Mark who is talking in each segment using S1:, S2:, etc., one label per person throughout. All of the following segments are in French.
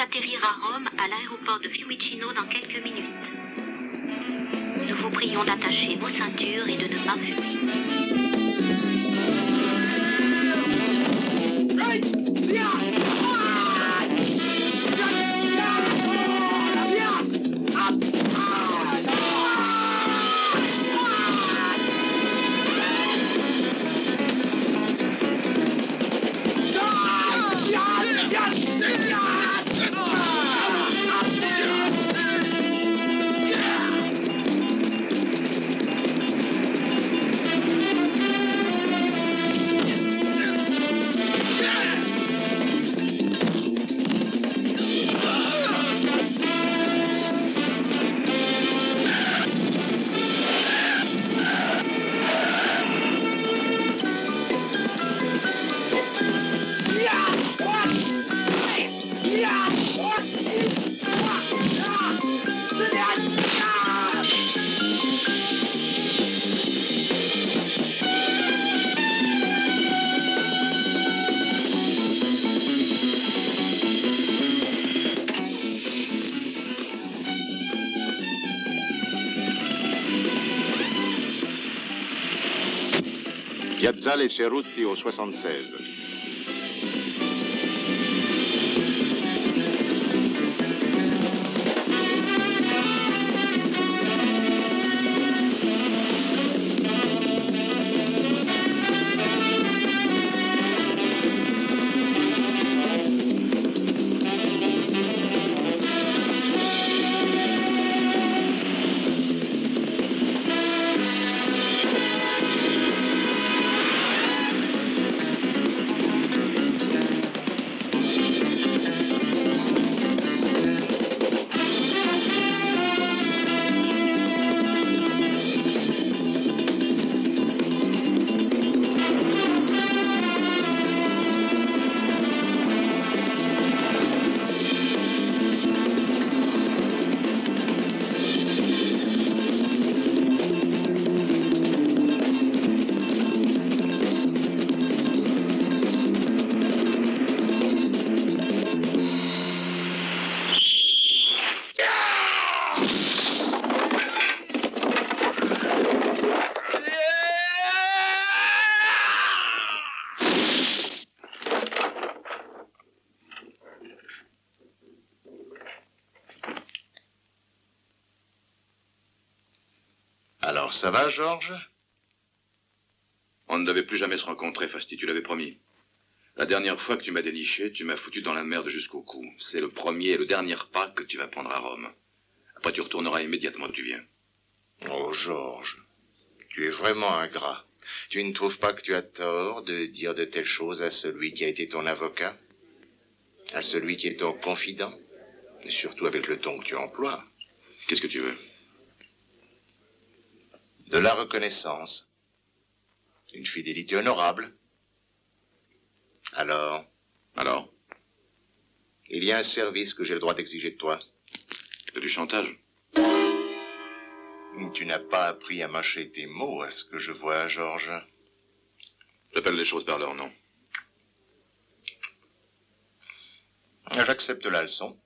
S1: atterrir à Rome à l'aéroport de Fiumicino dans quelques minutes. Nous vous prions d'attacher vos ceintures et de ne pas fumer.
S2: Piazzale Cerutti au 76.
S3: Alors, ça va, Georges?
S4: On ne devait plus jamais se rencontrer, Fasti, tu l'avais promis. La dernière fois que tu m'as déniché, tu m'as foutu dans la merde jusqu'au cou. C'est le premier et le dernier pas que tu vas prendre à Rome. Après, tu retourneras immédiatement où tu viens.
S3: Oh, Georges, tu es vraiment ingrat. Tu ne trouves pas que tu as tort de dire de telles choses à celui qui a été ton avocat? À celui qui est ton confident? Et surtout avec le ton que tu emploies.
S4: Qu'est-ce que tu veux?
S3: De la reconnaissance. Une fidélité honorable. Alors?
S4: Alors?
S3: Il y a un service que j'ai le droit d'exiger de toi.
S4: C'est du chantage.
S3: Tu n'as pas appris à mâcher tes mots, à ce que je vois, Georges.
S4: J'appelle les choses par leur nom.
S3: J'accepte la leçon.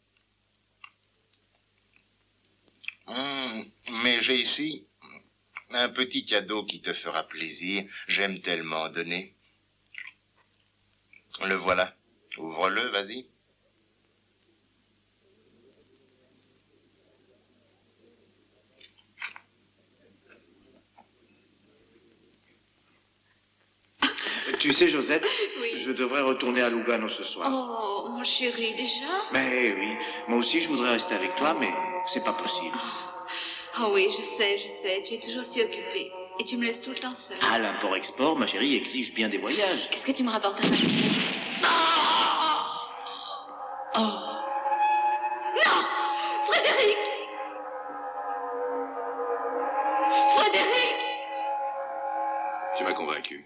S3: Mais j'ai ici un petit cadeau qui te fera plaisir. J'aime tellement donner. Le voilà. Ouvre-le, vas-y.
S5: Tu sais, Josette,
S6: Oui.
S5: je devrais retourner à Lugano ce soir.
S6: Oh, mon chéri, déjà?
S5: Mais oui, moi aussi je voudrais rester avec toi, mais c'est pas possible.
S6: Oh oui, je sais, tu es toujours si occupé. Et tu me laisses tout le temps seule.
S5: Ah, l'import-export, ma chérie, exige bien des voyages.
S6: Qu'est-ce que tu me rapportes à ma
S5: Oh.
S6: Non! Frédéric! Frédéric!
S4: Tu m'as convaincu.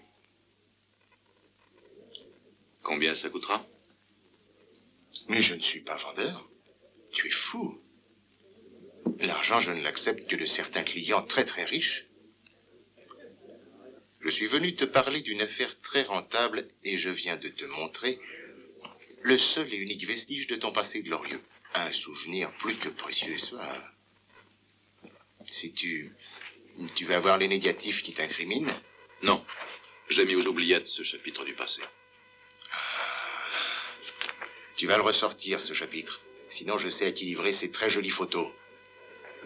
S4: Combien ça coûtera?
S3: Mais je ne suis pas vendeur. Tu es fou. L'argent, je ne l'accepte que de certains clients très très riches. Je suis venu te parler d'une affaire très rentable et je viens de te montrer Le seul et unique vestige de ton passé glorieux. Un souvenir plus que précieux soit. Si tu vas voir les négatifs qui t'incriminent?
S4: Non. J'ai mis aux oubliettes ce chapitre du passé.
S3: Tu vas le ressortir, ce chapitre. Sinon, je sais à qui livrer ces très jolies photos.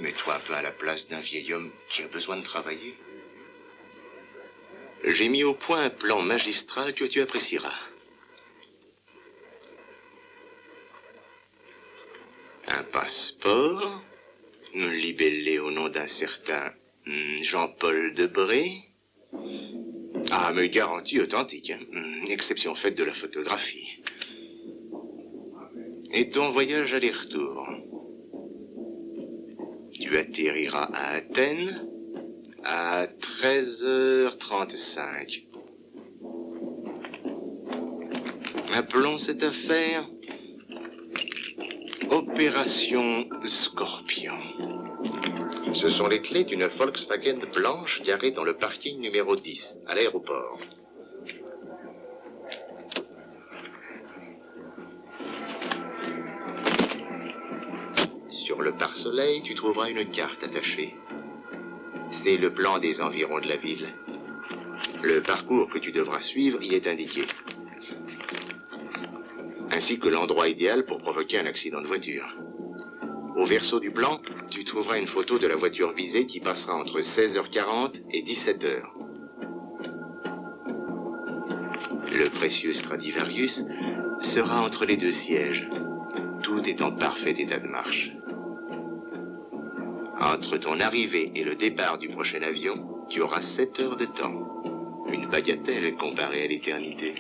S3: Mets-toi un peu à la place d'un vieil homme qui a besoin de travailler. J'ai mis au point un plan magistral que tu apprécieras. Un passeport, libellé au nom d'un certain Jean-Paul Debré. Ah, mais garantie authentique, hein. Exception faite de la photographie. Et ton voyage aller-retour. Tu atterriras à Athènes à 13h35. Appelons cette affaire Opération Scorpion. Ce sont les clés d'une Volkswagen blanche garée dans le parking numéro 10, à l'aéroport. Sur le pare-soleil, tu trouveras une carte attachée. C'est le plan des environs de la ville. Le parcours que tu devras suivre y est indiqué. Ainsi que l'endroit idéal pour provoquer un accident de voiture. Au verso du plan, tu trouveras une photo de la voiture visée qui passera entre 16h40 et 17h. Le précieux Stradivarius sera entre les deux sièges. Tout est en parfait état de marche. Entre ton arrivée et le départ du prochain avion, tu auras 7 heures de temps. Une bagatelle comparée à l'éternité.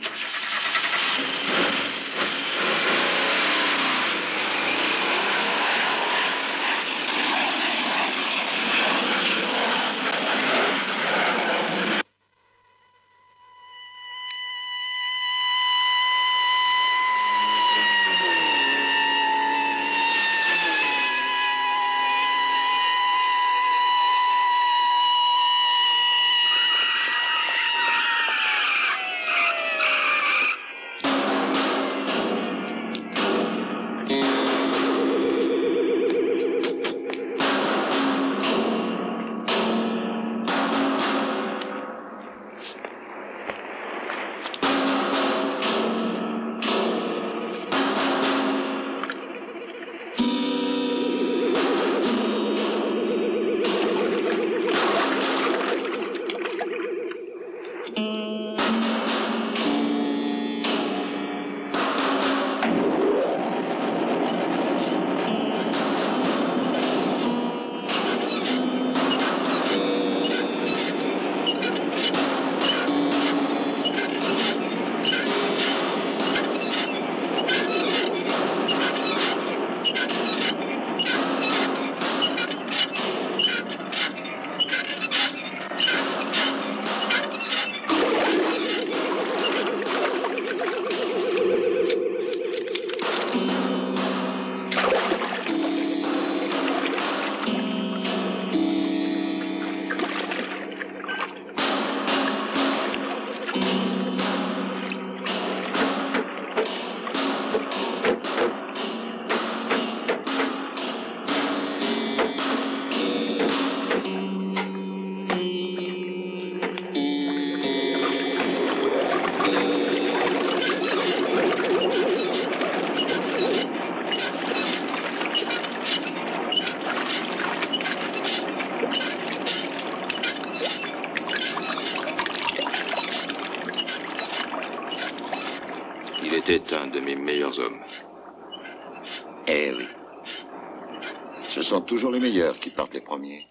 S4: Il était un de mes meilleurs hommes.
S7: Eh oui. Ce sont toujours les meilleurs qui partent les premiers.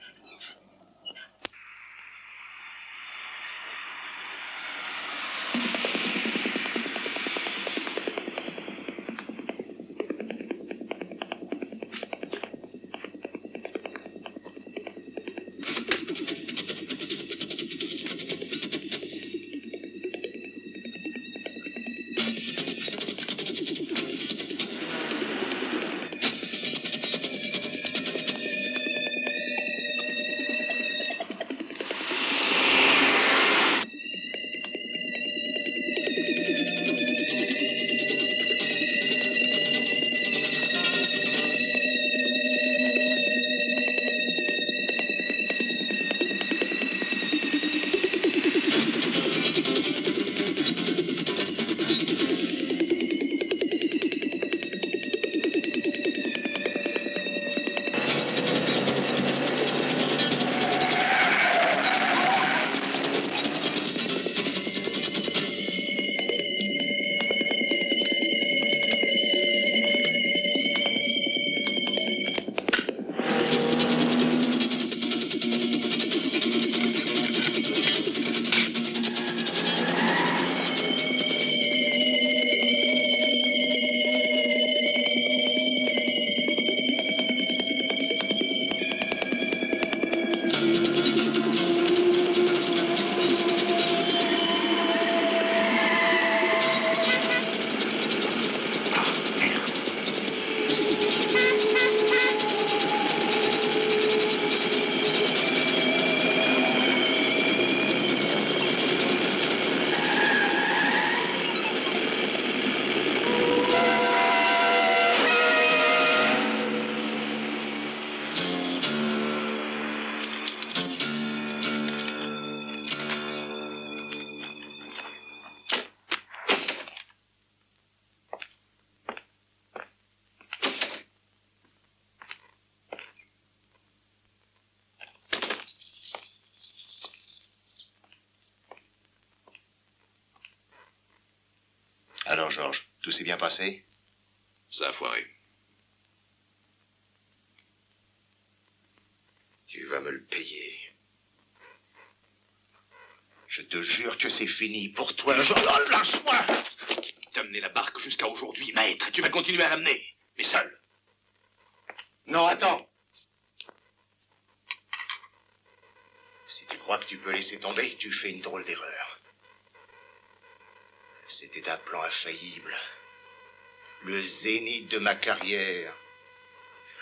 S3: Alors, Georges, tout s'est bien passé?
S4: Ça a foiré.
S3: Tu vas me le payer. Je te jure que c'est fini pour toi, Georges. Oh, lâche-moi!
S4: T'as mené la barque jusqu'à aujourd'hui, maître, et tu vas continuer à l'amener, mais seul.
S3: Non, attends. Si tu crois que tu peux laisser tomber, tu fais une drôle d'erreur. C'était un plan infaillible. Le zénith de ma carrière.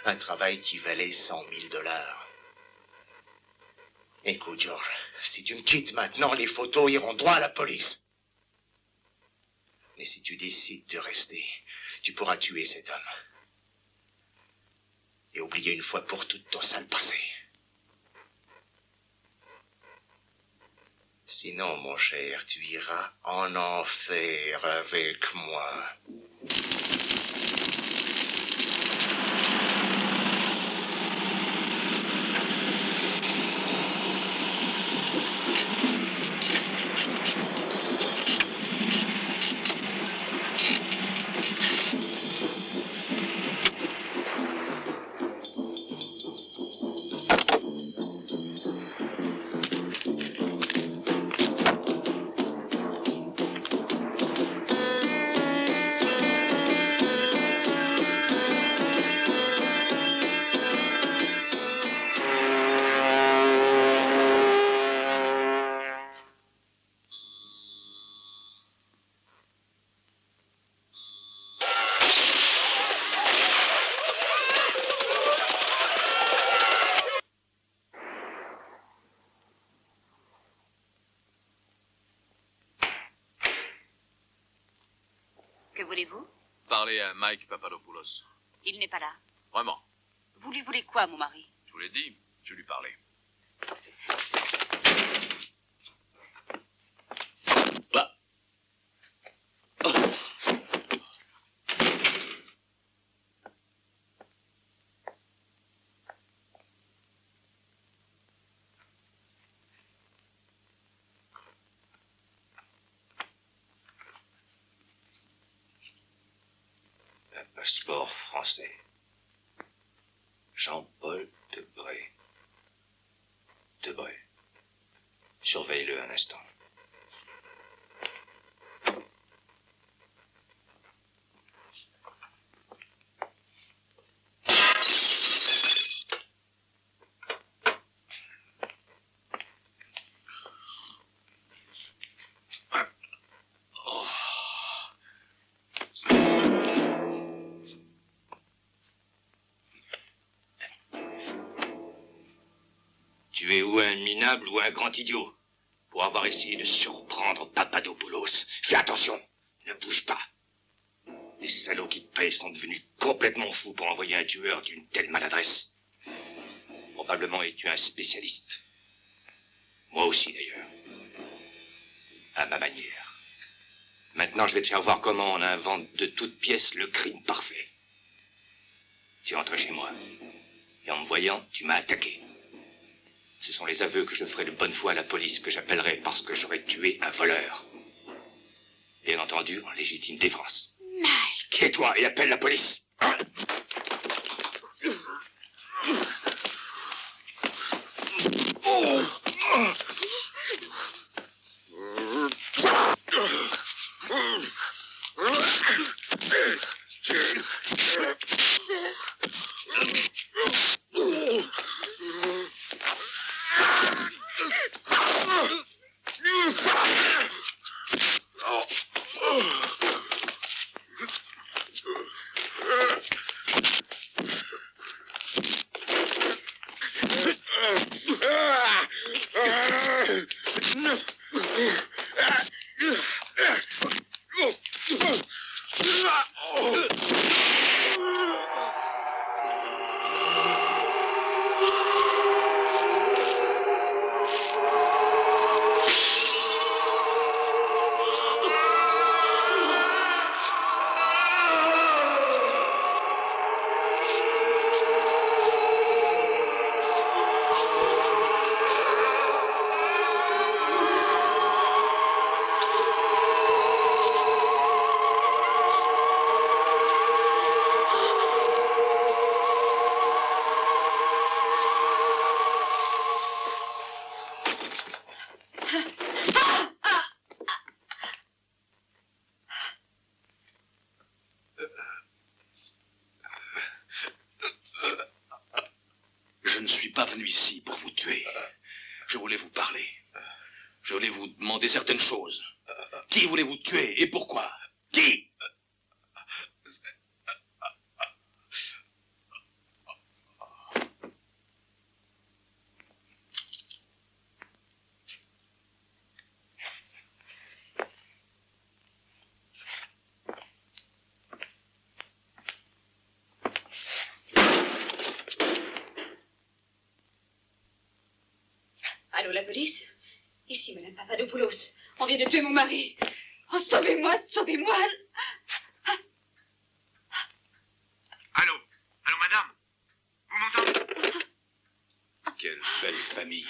S3: Un travail qui valait 100 000 $. Écoute, Georges, si tu me quittes maintenant, les photos iront droit à la police. Mais si tu décides de rester, tu pourras tuer cet homme. Et oublier une fois pour toutes ton sale passé. Sinon, mon cher, tu iras en enfer avec moi.
S1: Que voulez-vous?
S8: Parler à Mike Papadopoulos.
S1: Il n'est pas là.
S8: Vraiment.
S1: Vous lui voulez quoi, mon mari?
S8: Je vous l'ai dit, je lui parlais.
S5: Un passeport français. Jean-Paul Debré. Debré. Surveille-le un instant.
S9: Tu es ou un minable ou un grand idiot pour avoir essayé de surprendre Papadopoulos. Fais attention, ne bouge pas. Les salauds qui te payent sont devenus complètement fous pour envoyer un tueur d'une telle maladresse. Probablement es-tu un spécialiste. Moi aussi d'ailleurs. À ma manière. Maintenant, je vais te faire voir comment on invente de toutes pièces le crime parfait. Tu es entré chez moi. Et en me voyant, tu m'as attaqué. Ce sont les aveux que je ferai de bonne foi à la police que j'appellerai parce que j'aurais tué un voleur. Bien entendu, en légitime défense.
S1: Mike!
S9: Tais-toi et appelle la police.
S4: ne suis pas venu ici pour vous tuer. Je voulais vous parler. Je voulais vous demander certaines choses. Qui voulez-vous tuer et pourquoi? Qui?
S6: Allô, la police? Ici, Madame Papadopoulos. On vient de tuer mon mari. Oh, sauvez-moi, sauvez-moi.
S8: Allô? Allô, madame? Vous m'entendez?
S4: Quelle belle famille.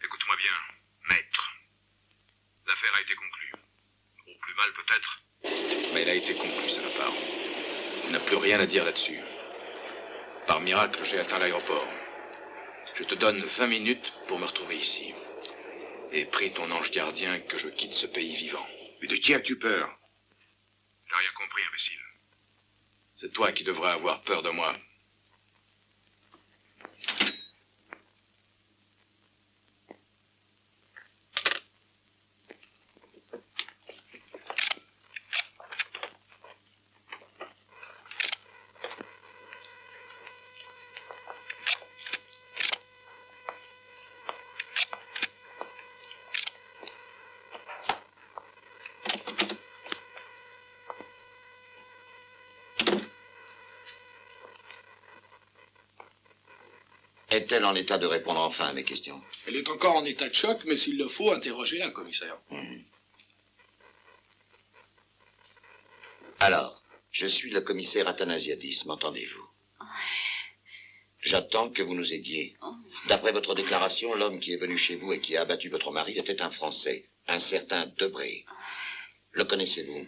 S8: Écoute-moi bien, maître. L'affaire a été conclue. Au plus mal, peut-être.
S4: Mais elle a été conclue, salopard. Tu n'as plus rien à dire là-dessus. Par miracle, j'ai atteint l'aéroport. Je te donne 20 minutes pour me retrouver ici. Et prie ton ange gardien que je quitte ce pays vivant.
S3: Mais de qui as-tu peur?
S8: T'as rien compris, imbécile.
S4: C'est toi qui devrais avoir peur de moi.
S7: Est-elle en état de répondre enfin à mes questions?
S10: Elle est encore en état de choc, mais s'il le faut, interrogez-la, commissaire.
S7: Alors, je suis le commissaire Athanasiadis, m'entendez-vous? J'attends que vous nous aidiez. D'après votre déclaration, l'homme qui est venu chez vous et qui a abattu votre mari était un Français, un certain Debré. Le connaissez-vous?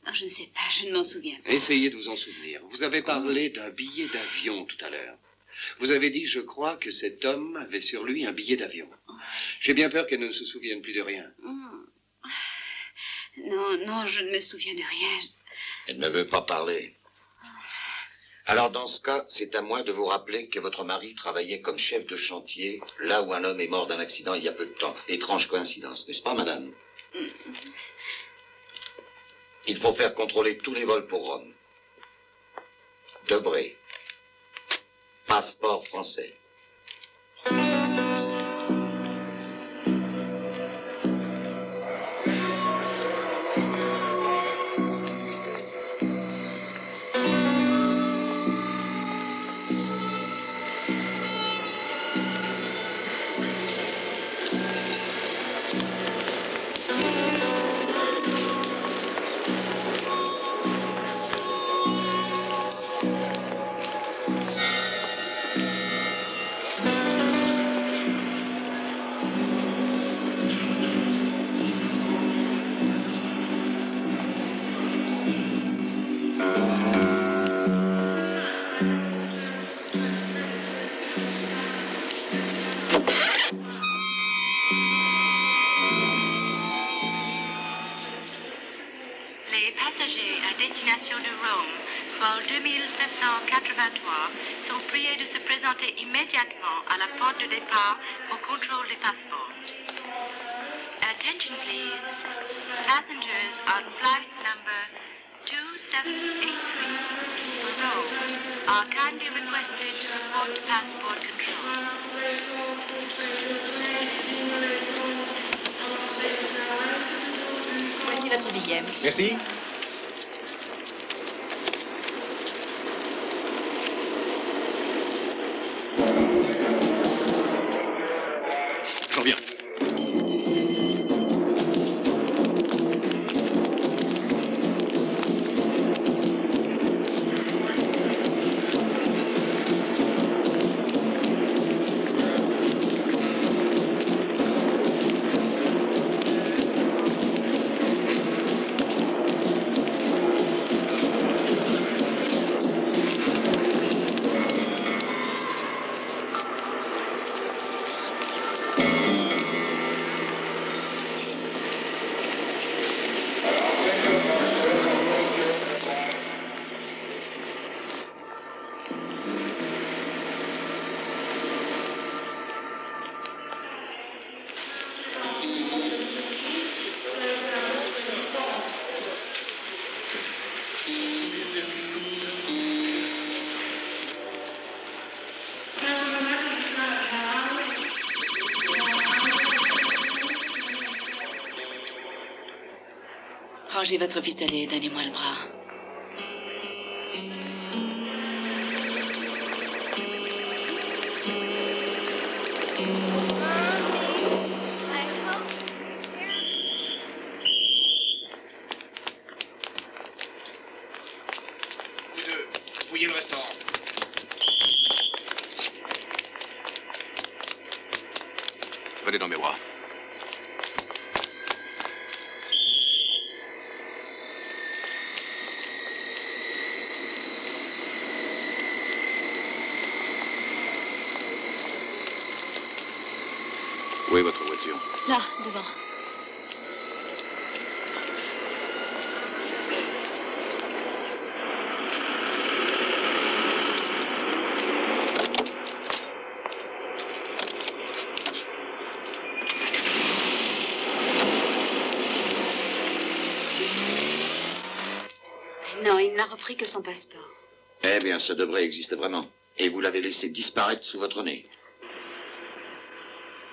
S6: Non, je ne sais pas, je ne m'en souviens pas.
S11: Essayez de vous en souvenir. Vous avez parlé d'un billet d'avion tout à l'heure. Vous avez dit, je crois, que cet homme avait sur lui un billet d'avion. J'ai bien peur qu'elle ne se souvienne plus de rien.
S6: Non, je ne me souviens de rien.
S7: Elle ne veut pas parler. Alors, dans ce cas, c'est à moi de vous rappeler que votre mari travaillait comme chef de chantier, là où un homme est mort d'un accident il y a peu de temps. Étrange coïncidence, n'est-ce pas, madame? Il faut faire contrôler tous les vols pour Rome. Debré. Passeport français.
S1: Les passagers à destination de Rome, vol 2783, sont priés de se présenter immédiatement à la porte de départ au contrôle des passeports. Attention please. Passengers on flight number 2783 for Rome are kindly requested to report to passport control.
S12: votre billet, merci.
S4: Merci. J'en viens.
S12: Rangez votre pistolet et donnez-moi le bras.
S4: Vous deux, fouillez le restaurant. Venez dans mes bras. Où est votre voiture?
S12: Là, devant. Non, il n'a repris que son passeport.
S7: Eh bien, ça devrait exister vraiment. Et vous l'avez laissé disparaître sous votre nez.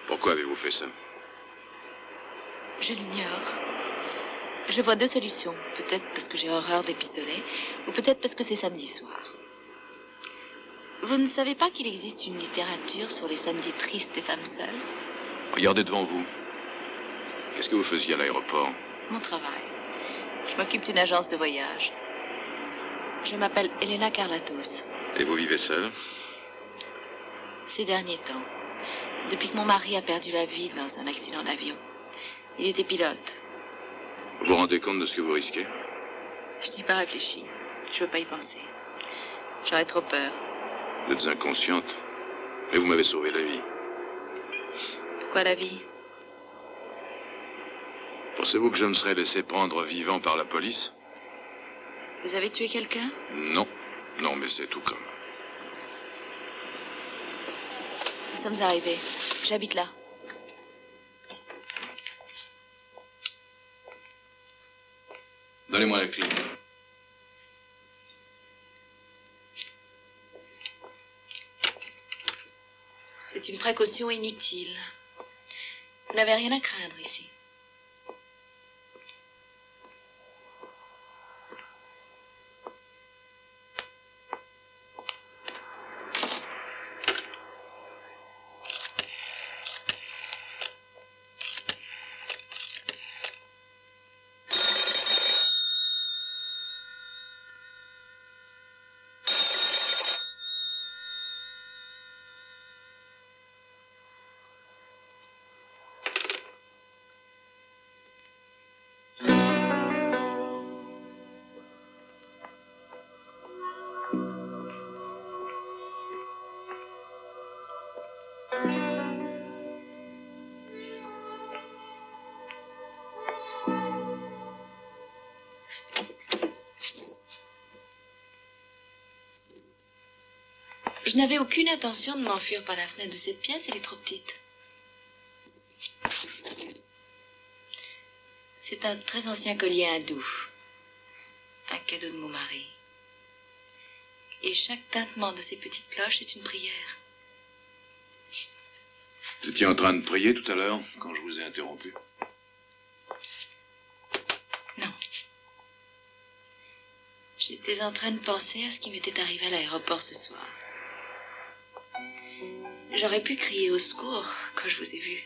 S4: Pourquoi avez-vous fait ça?
S12: Je l'ignore. Je vois deux solutions. Peut-être parce que j'ai horreur des pistolets, ou peut-être parce que c'est samedi soir. Vous ne savez pas qu'il existe une littérature sur les samedis tristes des femmes seules?
S4: Regardez devant vous. Qu'est-ce que vous faisiez à l'aéroport?
S12: Mon travail. Je m'occupe d'une agence de voyage. Je m'appelle Elena Carlatos.
S4: Et vous vivez seul?
S12: Ces derniers temps. Depuis que mon mari a perdu la vie dans un accident d'avion. Il était pilote.
S4: Vous vous rendez compte de ce que vous risquez?
S12: Je n'y ai pas réfléchi. Je veux pas y penser. J'aurais trop peur.
S4: Vous êtes inconsciente. Mais vous m'avez sauvé la vie.
S12: Pourquoi la vie?
S4: Pensez-vous que je me serais laissé prendre vivant par la police?
S12: Vous avez tué quelqu'un?
S4: Non. Non, mais c'est tout comme.
S12: Nous sommes arrivés. J'habite là.
S4: Donnez-moi la clé.
S12: C'est une précaution inutile. Vous n'avez rien à craindre ici. Je n'avais aucune intention de m'enfuir par la fenêtre de cette pièce, elle est trop petite. C'est un très ancien collier hindou. Un cadeau de mon mari. Et chaque tintement de ces petites cloches est une prière.
S4: Vous étiez en train de prier tout à l'heure, quand je vous ai interrompu.
S12: J'étais en train de penser à ce qui m'était arrivé à l'aéroport ce soir. J'aurais pu crier au secours quand je vous ai vu.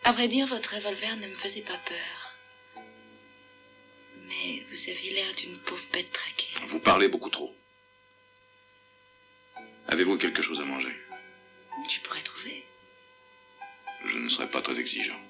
S12: À vrai dire, votre revolver ne me faisait pas peur. Mais vous aviez l'air d'une pauvre bête traquée.
S4: Vous parlez beaucoup trop. Avez-vous quelque chose à manger?
S12: Je pourrais trouver.
S4: Je ne serai pas très exigeant.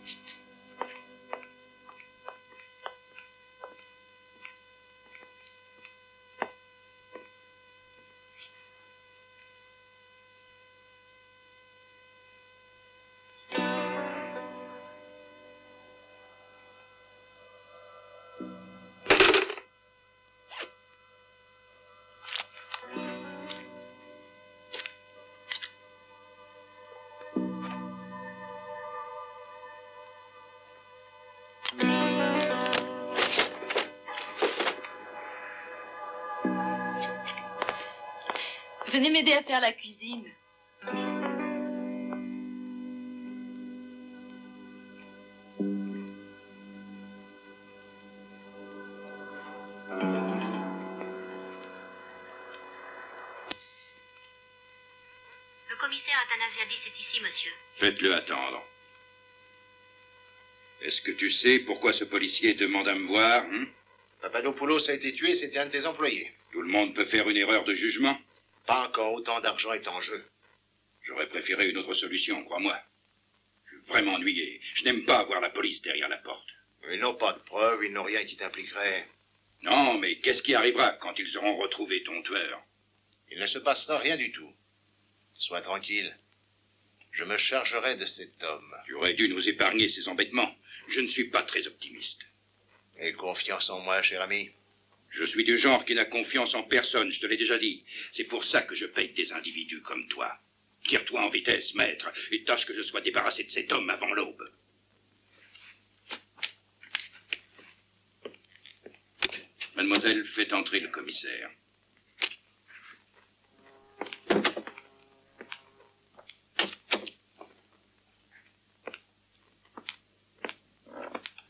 S12: Venez m'aider à faire la cuisine.
S1: Le commissaire Athanasiadis est ici, monsieur.
S9: Faites-le attendre. Est-ce que tu sais pourquoi ce policier demande à me voir, hein?
S3: Papadopoulos a été tué, c'était un de tes employés.
S9: Tout le monde peut faire une erreur de jugement.
S3: Pas quand autant d'argent est en jeu.
S9: J'aurais préféré une autre solution, crois-moi. Je suis vraiment ennuyé. Je n'aime pas avoir la police derrière la porte.
S3: Ils n'ont pas de preuves, ils n'ont rien qui t'impliquerait.
S9: Non, mais qu'est-ce qui arrivera quand ils auront retrouvé ton tueur?
S3: Il ne se passera rien du tout. Sois tranquille. Je me chargerai de cet homme.
S9: Tu aurais dû nous épargner ces embêtements. Je ne suis pas très optimiste.
S3: Aie confiance en moi, cher ami.
S9: Je suis du genre qui n'a confiance en personne, je te l'ai déjà dit. C'est pour ça que je paye des individus comme toi. Tire-toi en vitesse, maître, et tâche que je sois débarrassé de cet homme avant l'aube. Mademoiselle, faites entrer le commissaire.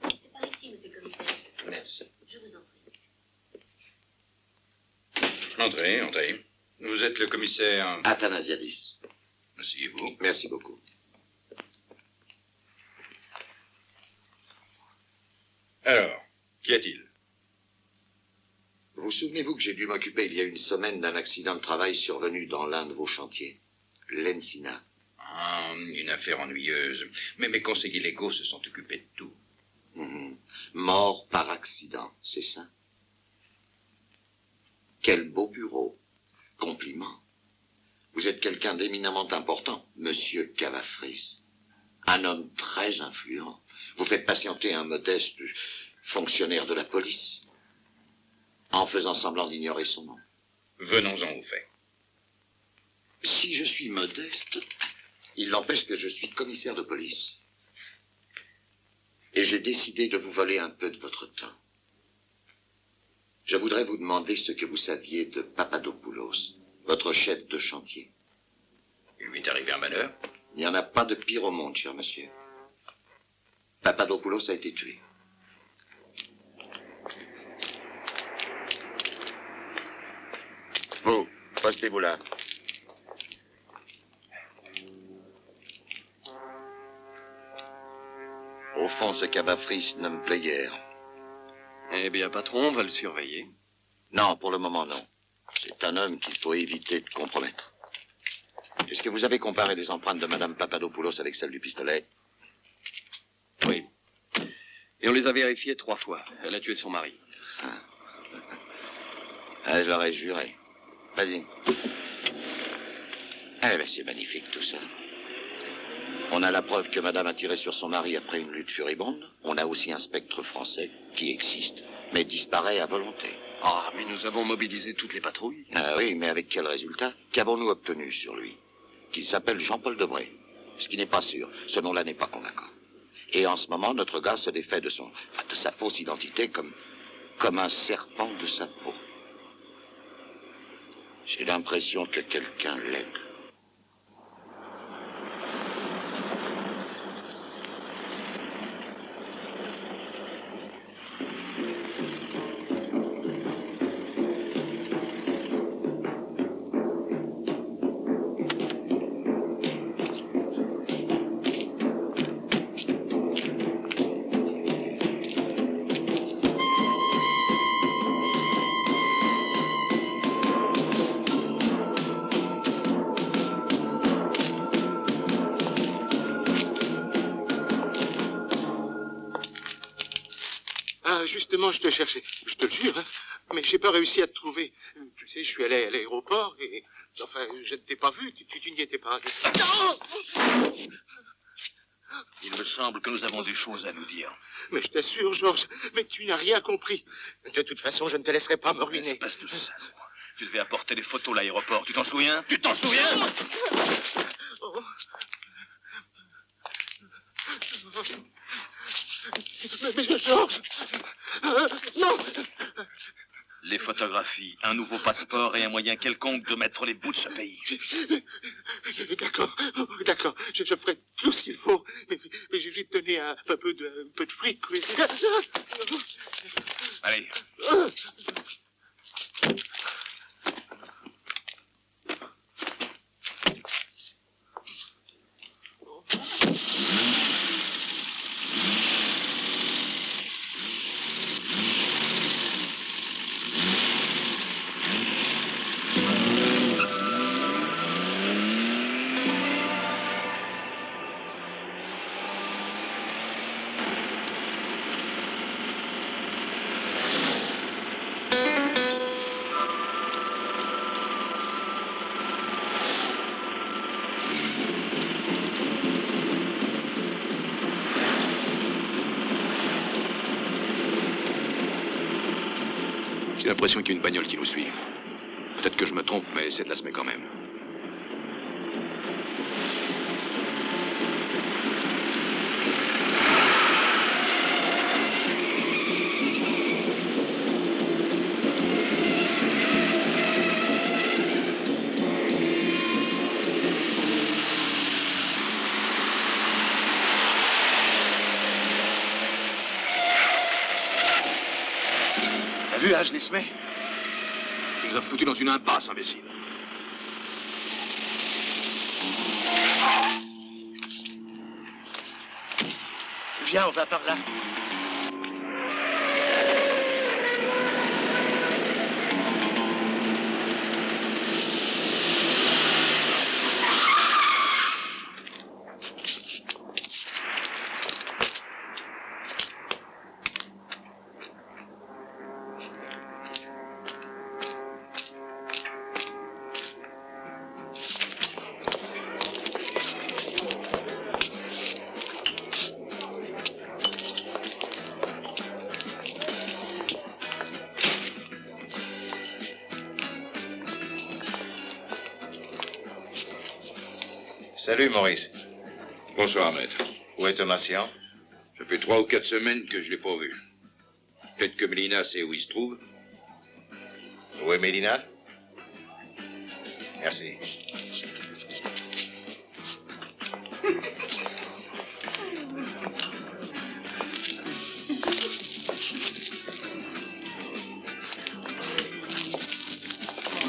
S1: C'est par ici, monsieur le commissaire.
S3: Merci.
S1: Je vous en prie.
S9: Entrez, entrez. Vous êtes le commissaire...
S7: Athanasiadis.
S9: Asseyez-vous.
S7: Merci beaucoup.
S9: Alors, qu'y a-t-il?
S7: Vous souvenez-vous que j'ai dû m'occuper il y a une semaine d'un accident de travail survenu dans l'un de vos chantiers, l'Encina?
S9: Ah, une affaire ennuyeuse. Mais mes conseillers légaux se sont occupés de tout.
S7: Mort par accident, c'est ça? Quel beau bureau. Compliment. Vous êtes quelqu'un d'éminemment important, monsieur Cavafris. Un homme très influent. Vous faites patienter un modeste fonctionnaire de la police en faisant semblant d'ignorer son nom.
S9: Venons-en au fait.
S7: Si je suis modeste, il n'empêche que je suis commissaire de police. Et j'ai décidé de vous voler un peu de votre temps. Je voudrais vous demander ce que vous saviez de Papadopoulos, votre chef de chantier.
S9: Il lui est arrivé un malheur?
S7: Il n'y en a pas de pire au monde, cher monsieur. Papadopoulos a été tué. Vous, postez-vous là. Au fond, ce Cavafris ne me plaît guère.
S11: Eh bien, patron, on va le surveiller.
S7: Non, pour le moment, non. C'est un homme qu'il faut éviter de compromettre. Est-ce que vous avez comparé les empreintes de Madame Papadopoulos avec celles du pistolet?
S11: Oui. Et on les a vérifiées 3 fois. Elle a tué son mari.
S7: Ah, je l'aurais juré. Vas-y. Eh bien, c'est magnifique, tout ça. On a la preuve que Madame a tiré sur son mari après une lutte furibonde. On a aussi un spectre français qui existe, mais disparaît à volonté.
S11: Ah, mais nous avons mobilisé toutes les patrouilles.
S7: Ah oui, mais avec quel résultat? Qu'avons-nous obtenu sur lui? Qu'il s'appelle Jean-Paul Debré. Ce qui n'est pas sûr. Ce nom-là n'est pas convaincant. Et en ce moment, notre gars se défait de sa fausse identité comme un serpent de sa peau. J'ai l'impression que quelqu'un l'aide.
S3: Ah, justement, je te cherchais. Je te le jure, hein. Mais j'ai pas réussi à te trouver. Tu sais, je suis allé à l'aéroport et... Enfin, je ne t'ai pas vu. Tu n'y étais pas. Non!
S4: Il me semble que nous avons des choses à nous dire.
S3: Mais je t'assure, Georges, mais tu n'as rien compris. De toute façon, je ne te laisserai pas me ruiner.
S4: Espèce de salaud. Tu devais apporter les photos à l'aéroport. Tu t'en souviens? Tu t'en souviens?
S3: Oh. Mais Georges! Non!
S4: Les photographies, un nouveau passeport et un moyen quelconque de mettre les bouts de ce pays.
S3: D'accord, d'accord, je ferai tout ce qu'il faut, mais je vais te donner un peu de fric. Oui.
S4: Allez. J'ai l'impression qu'il y a une bagnole qui nous suit. Peut-être que je me trompe, mais c'est de la semer quand même.
S3: T'as vu, je les semais?
S4: Il nous a foutus dans une impasse, imbécile.
S3: Viens, on va par là. Salut, Maurice.
S13: Bonsoir, maître.
S3: Où est Thomasian?
S13: Ça fait 3 ou 4 semaines que je l'ai pas vu. Peut-être que Mélina sait où il se trouve.
S3: Où est Mélina? Merci.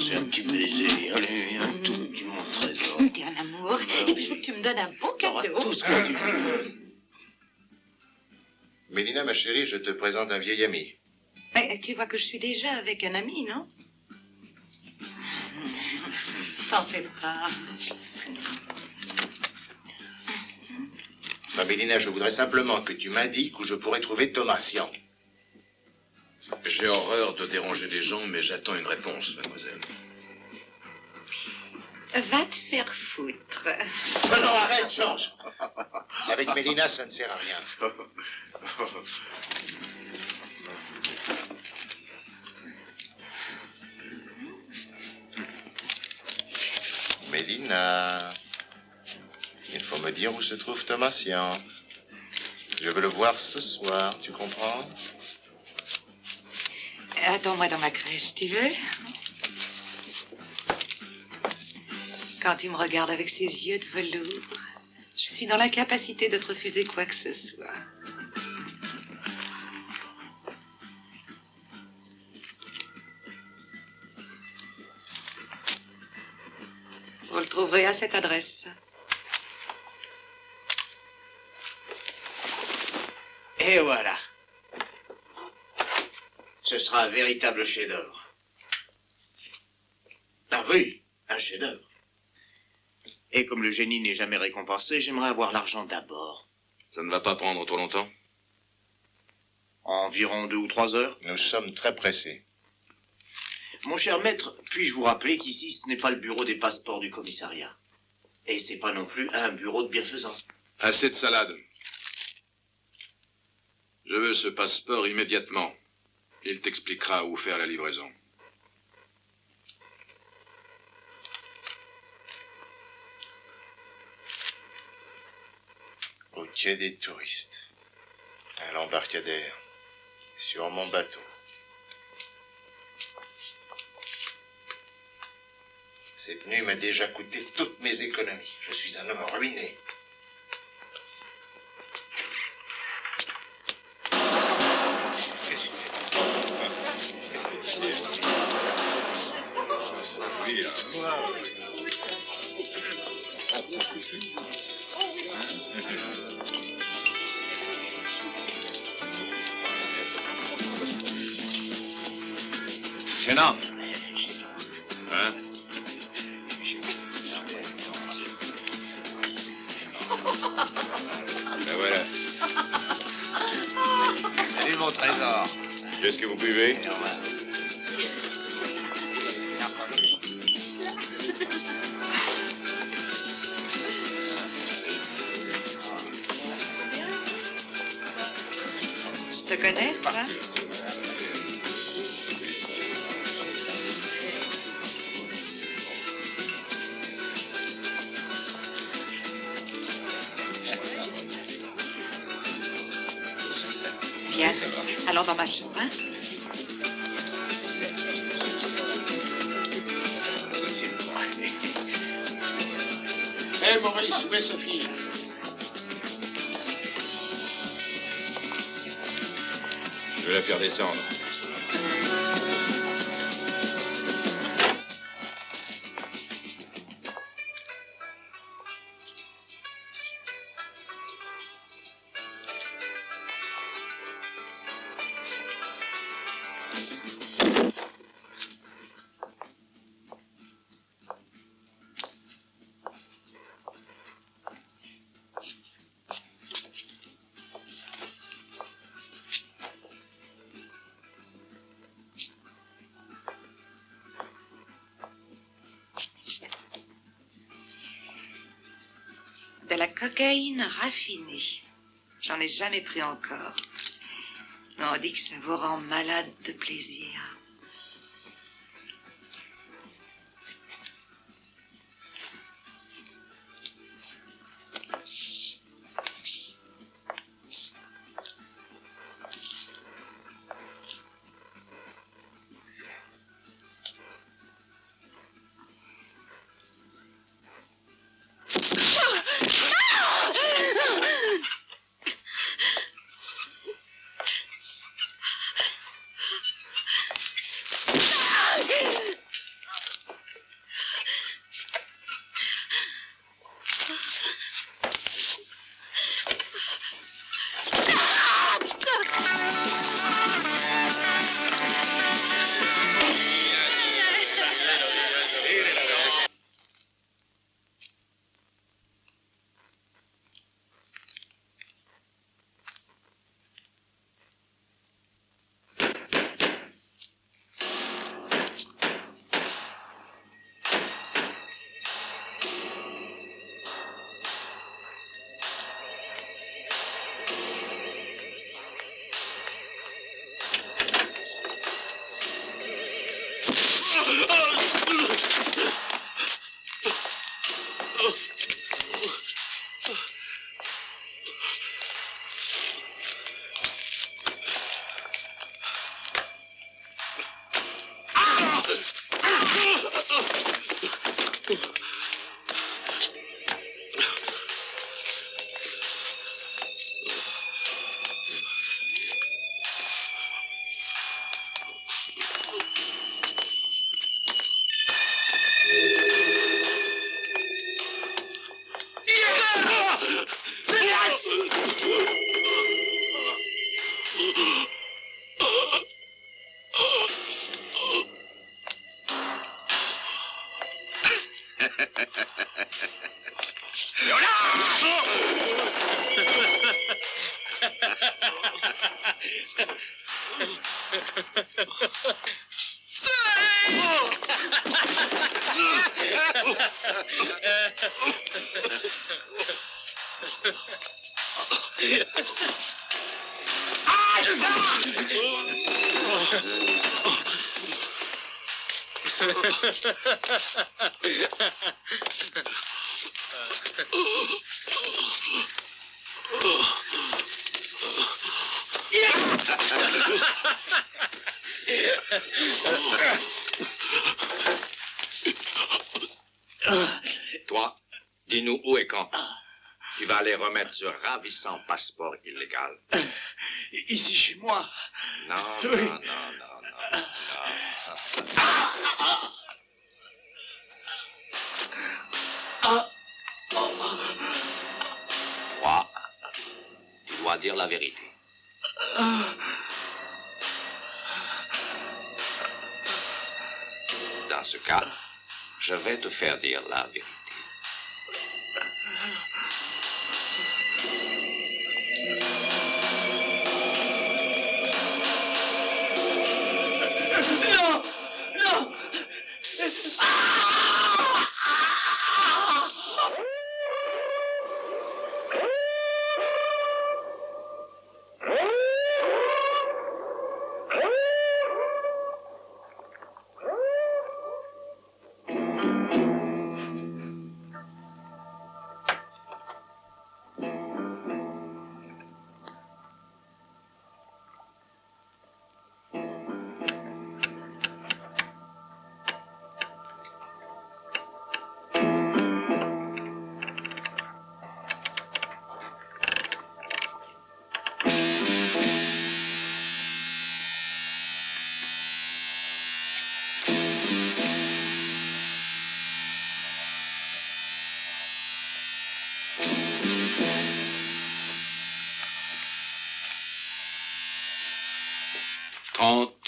S5: C'est un petit baiser, allez, un tout petit mon trésor.
S6: T'es un amour. Et puis je veux que tu me donnes un bon cadeau.
S5: Tout ce que tu veux.
S3: Mélina, ma chérie, je te présente un vieil ami.
S6: Mais tu vois que je suis déjà avec un ami, non? T'en fais pas.
S3: Ma Mélina, je voudrais simplement que tu m'indiques où je pourrais trouver Thomasian.
S4: J'ai horreur de déranger les gens, mais j'attends une réponse, mademoiselle.
S6: Va te faire foutre.
S3: Non, non, arrête, Georges. Avec Mélina, ça ne sert à rien. Mélina, il faut me dire où se trouve Thomasian. Je veux le voir ce soir, tu comprends?
S6: Attends-moi dans ma crèche, tu veux? Quand tu me regardes avec ces yeux de velours, je suis dans l'incapacité de te refuser quoi que ce soit. Vous le trouverez à cette adresse.
S5: Et voilà. Ce sera un véritable chef-d'œuvre. Ah oui, un chef-d'œuvre. Et comme le génie n'est jamais récompensé, j'aimerais avoir l'argent d'abord.
S4: Ça ne va pas prendre trop longtemps?
S5: Environ 2 ou 3 heures.
S3: Nous sommes très pressés.
S5: Mon cher maître, puis-je vous rappeler qu'ici, ce n'est pas le bureau des passeports du commissariat. Et c'est pas non plus un bureau de bienfaisance.
S4: Assez de salade. Je veux ce passeport immédiatement. Il t'expliquera où faire la livraison.
S3: Au quai des touristes. À l'embarcadère. Sur mon bateau. Cette nuit m'a déjà coûté toutes mes économies. Je suis un homme ruiné.
S4: Gênant. Hein? Ben voilà.
S9: Salut mon trésor.
S3: Qu'est-ce que vous buvez?
S6: Je te connais, toi? Bien, allons dans ma chambre, hein?
S10: Hé, Maurice, où est Sophie?
S4: Je vais la faire descendre.
S6: De la cocaïne raffinée. J'en ai jamais pris encore. Mais on dit que ça vous rend malade de plaisir.
S9: Toi, dis-nous où et quand. Tu vas aller remettre ce ravissant passeport illégal.
S5: Ici, chez moi.
S9: Non,
S5: Oui.
S9: non, non, non, non, Toi, tu dois dire la vérité. Dans ce cas, je vais te faire dire la vérité.
S5: Non! Non!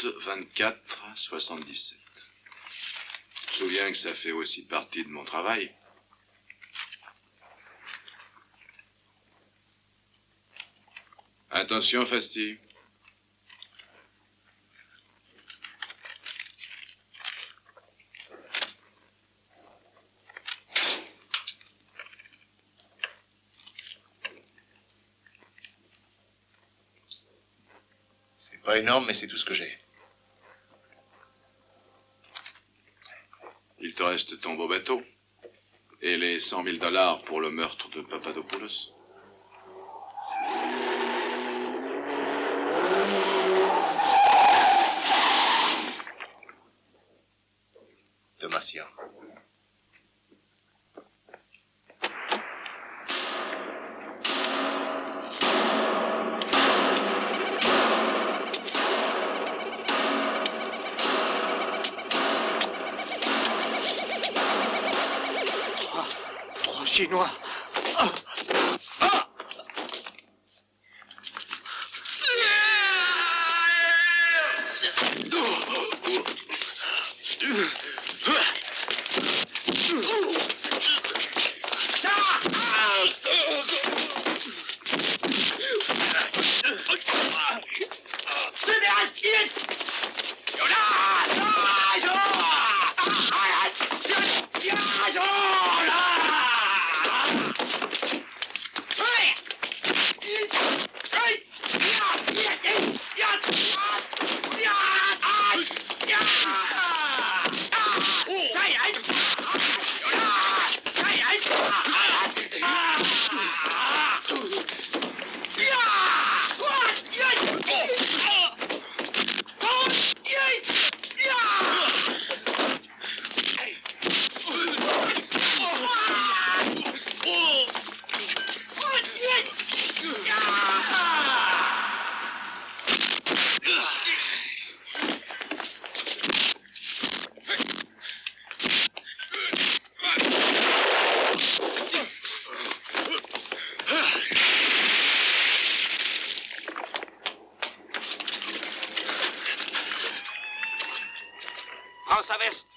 S4: « 24, 77. Tu te souviens que ça fait aussi partie de mon travail? Attention, Fasti.
S3: C'est pas énorme, mais c'est tout ce que j'ai.
S4: Il te reste ton beau bateau et les 100 000 $ pour le meurtre de Papadopoulos.
S3: Dommatien.
S5: Trois Chinois.
S9: Prends sa veste.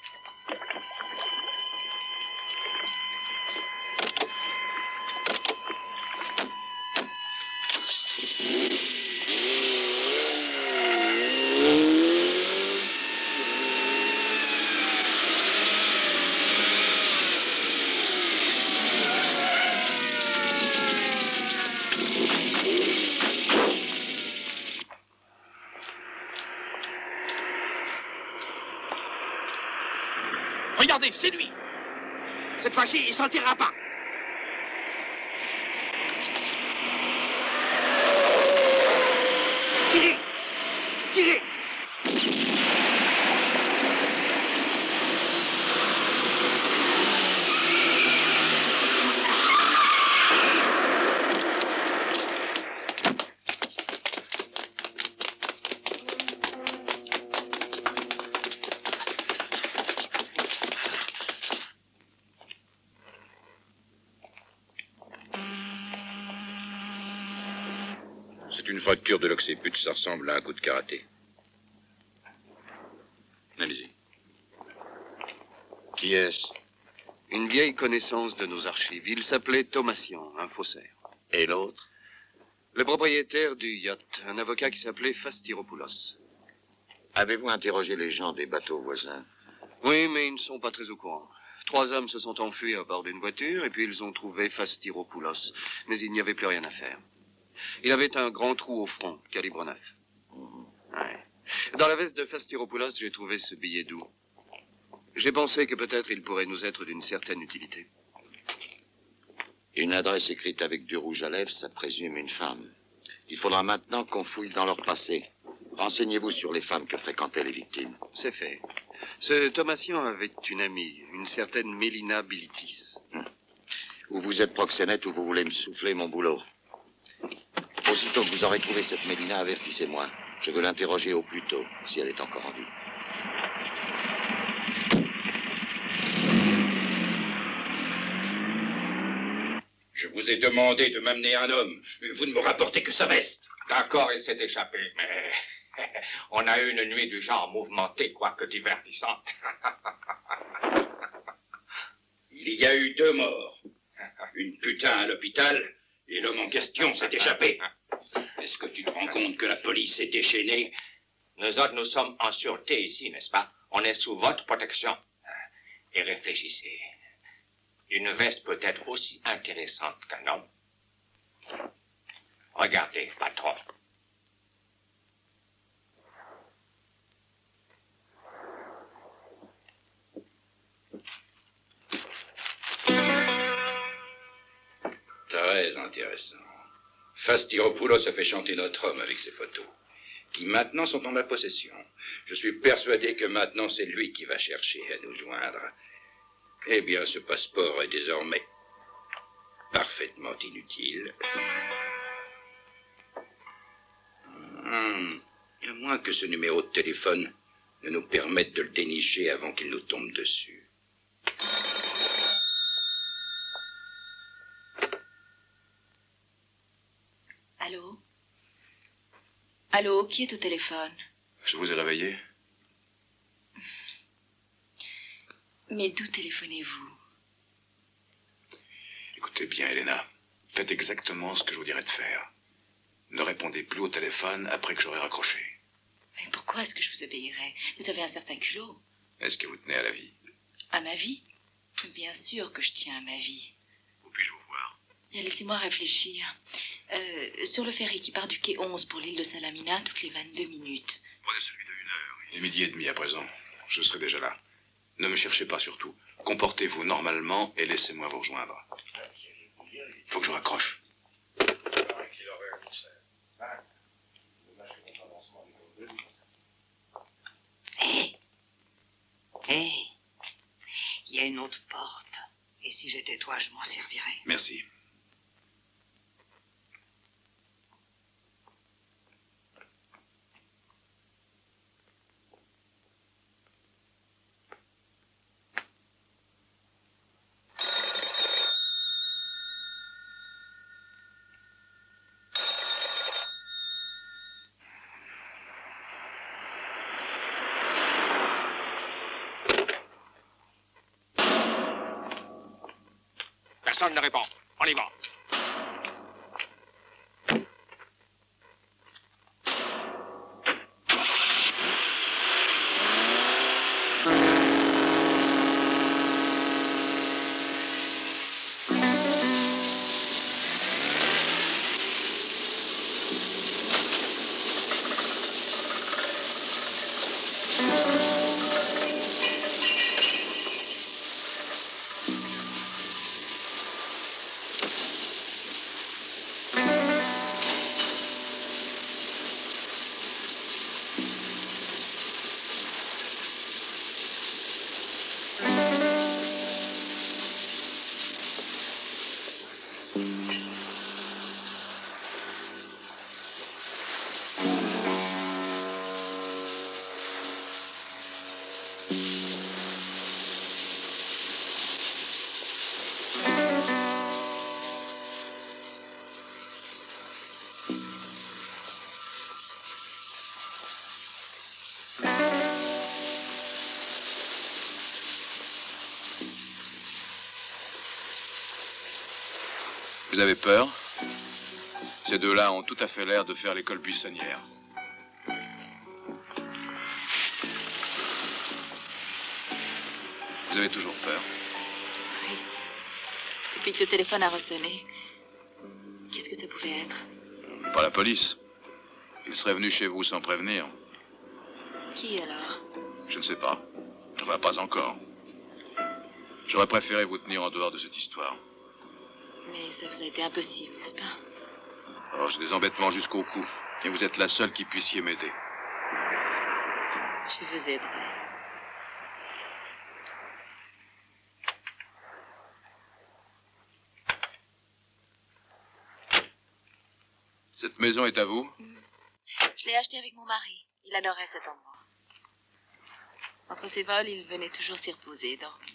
S9: Regardez, c'est lui. Cette fois-ci, il s'en tirera pas. Tirez! Tirez!
S13: C'est une fracture de l'occiput, ça ressemble à un coup de karaté. Allez-y.
S7: Qui est-ce?
S11: Une vieille connaissance de nos archives. Il s'appelait Thomasian, un faussaire.
S7: Et l'autre?
S11: Le propriétaire du yacht, un avocat qui s'appelait Fastiropoulos.
S7: Avez-vous interrogé les gens des bateaux voisins?
S11: Oui, mais ils ne sont pas très au courant. 3 hommes se sont enfuis à bord d'une voiture et puis ils ont trouvé Fastiropoulos. Mais il n'y avait plus rien à faire. Il avait un grand trou au front, calibre 9. Ouais. Dans la veste de Fastiropoulos, j'ai trouvé ce billet doux. J'ai pensé que peut-être il pourrait nous être d'une certaine utilité.
S7: Une adresse écrite avec du rouge à lèvres, ça présume une femme. Il faudra maintenant qu'on fouille dans leur passé. Renseignez-vous sur les femmes que fréquentaient les victimes.
S11: C'est fait. Ce Thomasian avait une amie, une certaine Mélina Bilitis.
S7: Ou vous êtes proxénète ou vous voulez me souffler mon boulot. Aussitôt que vous aurez trouvé cette Mélina, avertissez-moi. Je veux l'interroger au plus tôt, si elle est encore en vie.
S13: Je vous ai demandé de m'amener un homme. Vous ne me rapportez que sa veste.
S9: D'accord, il s'est échappé, mais on a eu une nuit du genre mouvementée, quoique divertissante.
S13: Il y a eu 2 morts. Une putain à l'hôpital et l'homme en question s'est échappé. Est-ce que tu te rends compte que la police est déchaînée?
S9: Nous autres, nous sommes en sûreté ici, n'est-ce pas? On est sous votre protection. Et réfléchissez. Une veste peut être aussi intéressante qu'un homme. Regardez, patron.
S13: Très intéressant. Fastiropoulos a fait chanter notre homme avec ses photos, qui maintenant sont en ma possession. Je suis persuadé que maintenant c'est lui qui va chercher à nous joindre. Eh bien, ce passeport est désormais parfaitement inutile. À moins que ce numéro de téléphone ne nous permette de le dénicher avant qu'il nous tombe dessus.
S12: Allô? Allô, qui est au téléphone?
S4: Je vous ai réveillé?
S12: Mais d'où téléphonez-vous?
S4: Écoutez bien, Helena. Faites exactement ce que je vous dirai de faire. Ne répondez plus au téléphone après que j'aurai raccroché.
S12: Mais pourquoi est-ce que je vous obéirais? Vous avez un certain culot.
S4: Est-ce que vous tenez à la vie?
S12: À ma vie? Bien sûr que je tiens à ma vie.
S8: Où puis-je vous voir?
S12: Bien, laissez-moi réfléchir. Sur le ferry qui part du quai 11 pour l'île de Salamina, toutes les 22 minutes.
S8: Prenez celui de 1 heure.
S4: Il est 12h30 à présent. Je serai déjà là. Ne me cherchez pas surtout. Comportez-vous normalement et laissez-moi vous rejoindre. Faut que je raccroche.
S6: Hé! Hé! Il y a une autre porte. Et si j'étais toi, je m'en servirais.
S4: Merci.
S9: Personne ne répond. On y va.
S4: Vous avez peur? Ces deux-là ont tout à fait l'air de faire l'école buissonnière. Vous avez toujours peur?
S12: Oui. Depuis que le téléphone a ressonné. Qu'est-ce que ça pouvait être?
S4: Pas la police. Ils seraient venus chez vous sans prévenir.
S12: Qui alors?
S4: Je ne sais pas. Enfin, pas encore. J'aurais préféré vous tenir en dehors de cette histoire.
S12: Mais ça vous a été impossible, n'est-ce pas?
S4: Oh, j'ai des embêtements jusqu'au cou. Et vous êtes la seule qui puissiez m'aider.
S12: Je vous aiderai.
S4: Cette maison est à vous?
S12: Je l'ai achetée avec mon mari. Il adorait cet endroit. Entre ses vols, il venait toujours s'y reposer et dormir.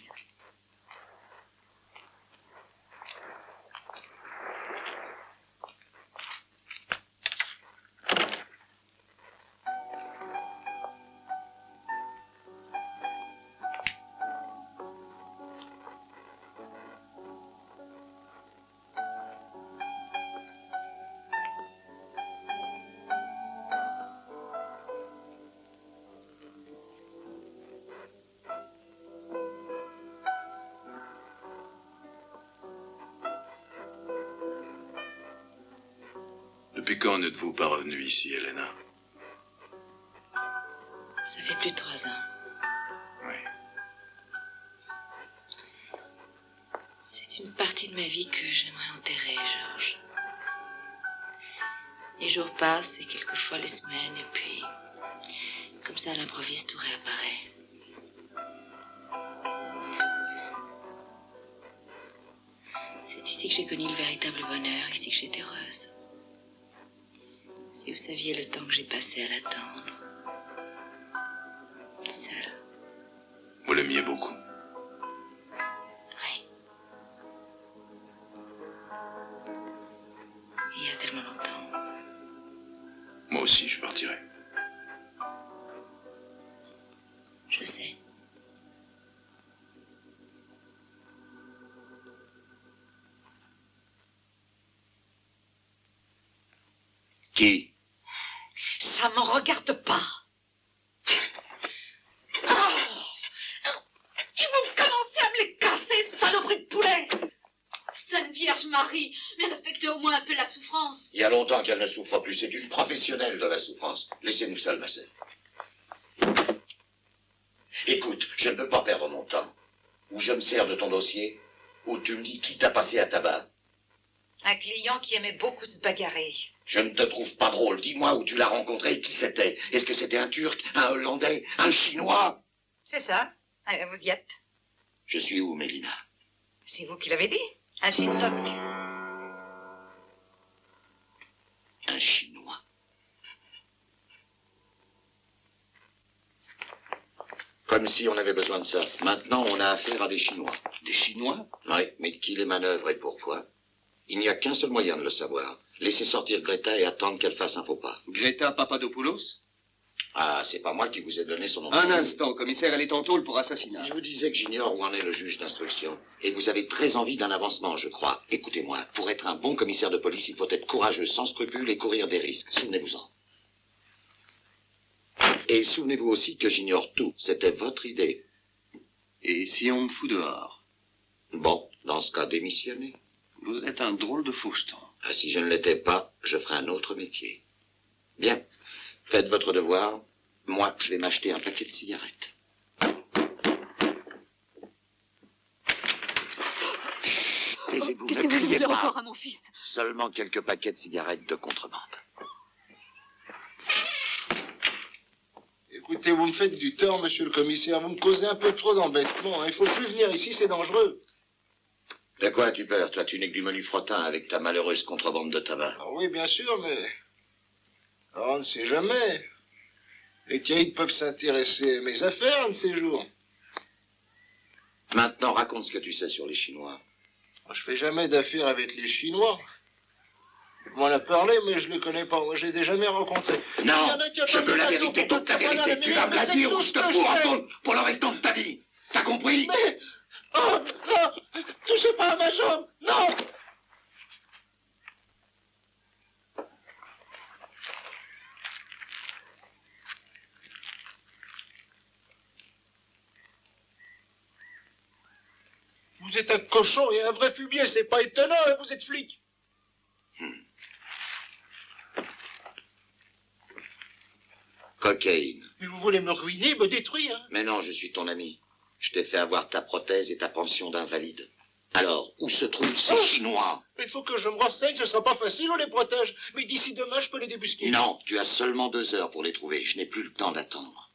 S4: Depuis quand n'êtes-vous pas revenue ici, Helena?
S12: Ça fait plus de 3 ans.
S4: Oui.
S12: C'est une partie de ma vie que j'aimerais enterrer, Georges. Les jours passent et quelquefois les semaines, et puis, comme ça, à l'improviste, tout réapparaît. C'est ici que j'ai connu le véritable bonheur, ici que j'étais heureuse. Si vous saviez le temps que j'ai passé à l'attendre. Seule.
S4: Vous l'aimiez beaucoup?
S12: Oui. Il y a tellement longtemps.
S4: Moi aussi, je partirai.
S12: Je sais.
S7: Qui?
S6: Ça me regarde pas. Et vous commencez à me les casser, saloperie de poulet.
S12: Sainte Vierge Marie, mais respectez au moins un peu la souffrance.
S7: Il y a longtemps qu'elle ne souffre plus. C'est une professionnelle de la souffrance. Laissez-nous seul, ma sœur. Écoute, je ne peux pas perdre mon temps. Ou je me sers de ton dossier, ou tu me dis qui t'a passé à tabac.
S6: Un client qui aimait beaucoup se bagarrer.
S7: Je ne te trouve pas drôle. Dis-moi où tu l'as rencontré et qui c'était. Est-ce que c'était un Turc, un Hollandais, un Chinois?
S6: C'est ça. Vous y êtes.
S7: Je suis où, Mélina?
S6: C'est vous qui l'avez dit. Un Shintok.
S7: Un Chinois. Comme si on avait besoin de ça. Maintenant, on a affaire à des Chinois.
S11: Des Chinois?
S7: Oui, mais qui les manœuvre et pourquoi? Il n'y a qu'un seul moyen de le savoir. Laisser sortir Greta et attendre qu'elle fasse un faux pas.
S11: Greta Papadopoulos?
S7: Ah, c'est pas moi qui vous ai donné son nom.
S11: Un instant, commissaire, elle est en tôle pour assassinat.
S7: Si je vous disais que j'ignore où en est le juge d'instruction, et que vous avez très envie d'un avancement, je crois. Écoutez-moi, pour être un bon commissaire de police, il faut être courageux, sans scrupules et courir des risques. Souvenez-vous-en. Et souvenez-vous aussi que j'ignore tout. C'était votre idée.
S11: Et si on me fout dehors?
S7: Bon, dans ce cas, démissionnez.
S11: Vous êtes un drôle de faucheton.
S7: Ah, si je ne l'étais pas, je ferais un autre métier. Bien. Faites votre devoir. Moi, je vais m'acheter un paquet de cigarettes. Chut, taisez-vous,
S12: Qu'est-ce
S7: ne
S12: que vous
S7: criez
S12: voulez
S7: pas.
S12: encore à mon fils?
S7: Seulement quelques paquets de cigarettes de contrebande.
S10: Écoutez, vous me faites du tort, monsieur le commissaire. Vous me causez un peu trop d'embêtements. Il faut plus venir ici, c'est dangereux.
S7: De quoi as-tu peur? Toi, tu n'es que du menu frottin avec ta malheureuse contrebande de tabac.
S10: Ah oui, bien sûr, mais... on ne sait jamais. Les caïds peuvent s'intéresser à mes affaires un de ces jours.
S7: Maintenant, raconte ce que tu sais sur les Chinois.
S10: Je fais jamais d'affaires avec les Chinois. On m'en a parlé, mais je les connais pas. Moi, je les ai jamais rencontrés.
S7: Non, je veux la vérité, toute la vérité. Tu vas me la dire ou je te fous en tôle pour le restant de ta vie. T'as compris?
S10: Mais... oh, non! Touchez pas à ma jambe! Non! Vous êtes un cochon et un vrai fumier, c'est pas étonnant, hein, vous êtes flic.
S7: Cocaïne.
S10: Mais vous voulez me ruiner, me détruire, hein?
S7: Mais non, je suis ton ami. Je t'ai fait avoir ta prothèse et ta pension d'invalide. Alors, où se trouvent ces Chinois?
S10: Il faut que je me renseigne, ce sera pas facile, on les protège. Mais d'ici demain, je peux les débusquer.
S7: Non, tu as seulement 2 heures pour les trouver. Je n'ai plus le temps d'attendre.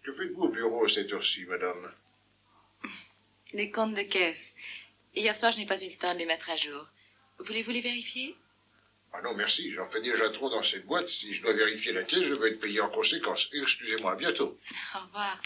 S10: Que faites-vous au bureau à cette heure-ci, madame?
S12: Les comptes de caisse. Hier soir, je n'ai pas eu le temps de les mettre à jour. Voulez-vous les vérifier?
S10: Ah non, merci, j'en fais déjà trop dans cette boîte. Si je dois vérifier la caisse, je vais être payé en conséquence. Excusez-moi, à bientôt.
S12: Au revoir.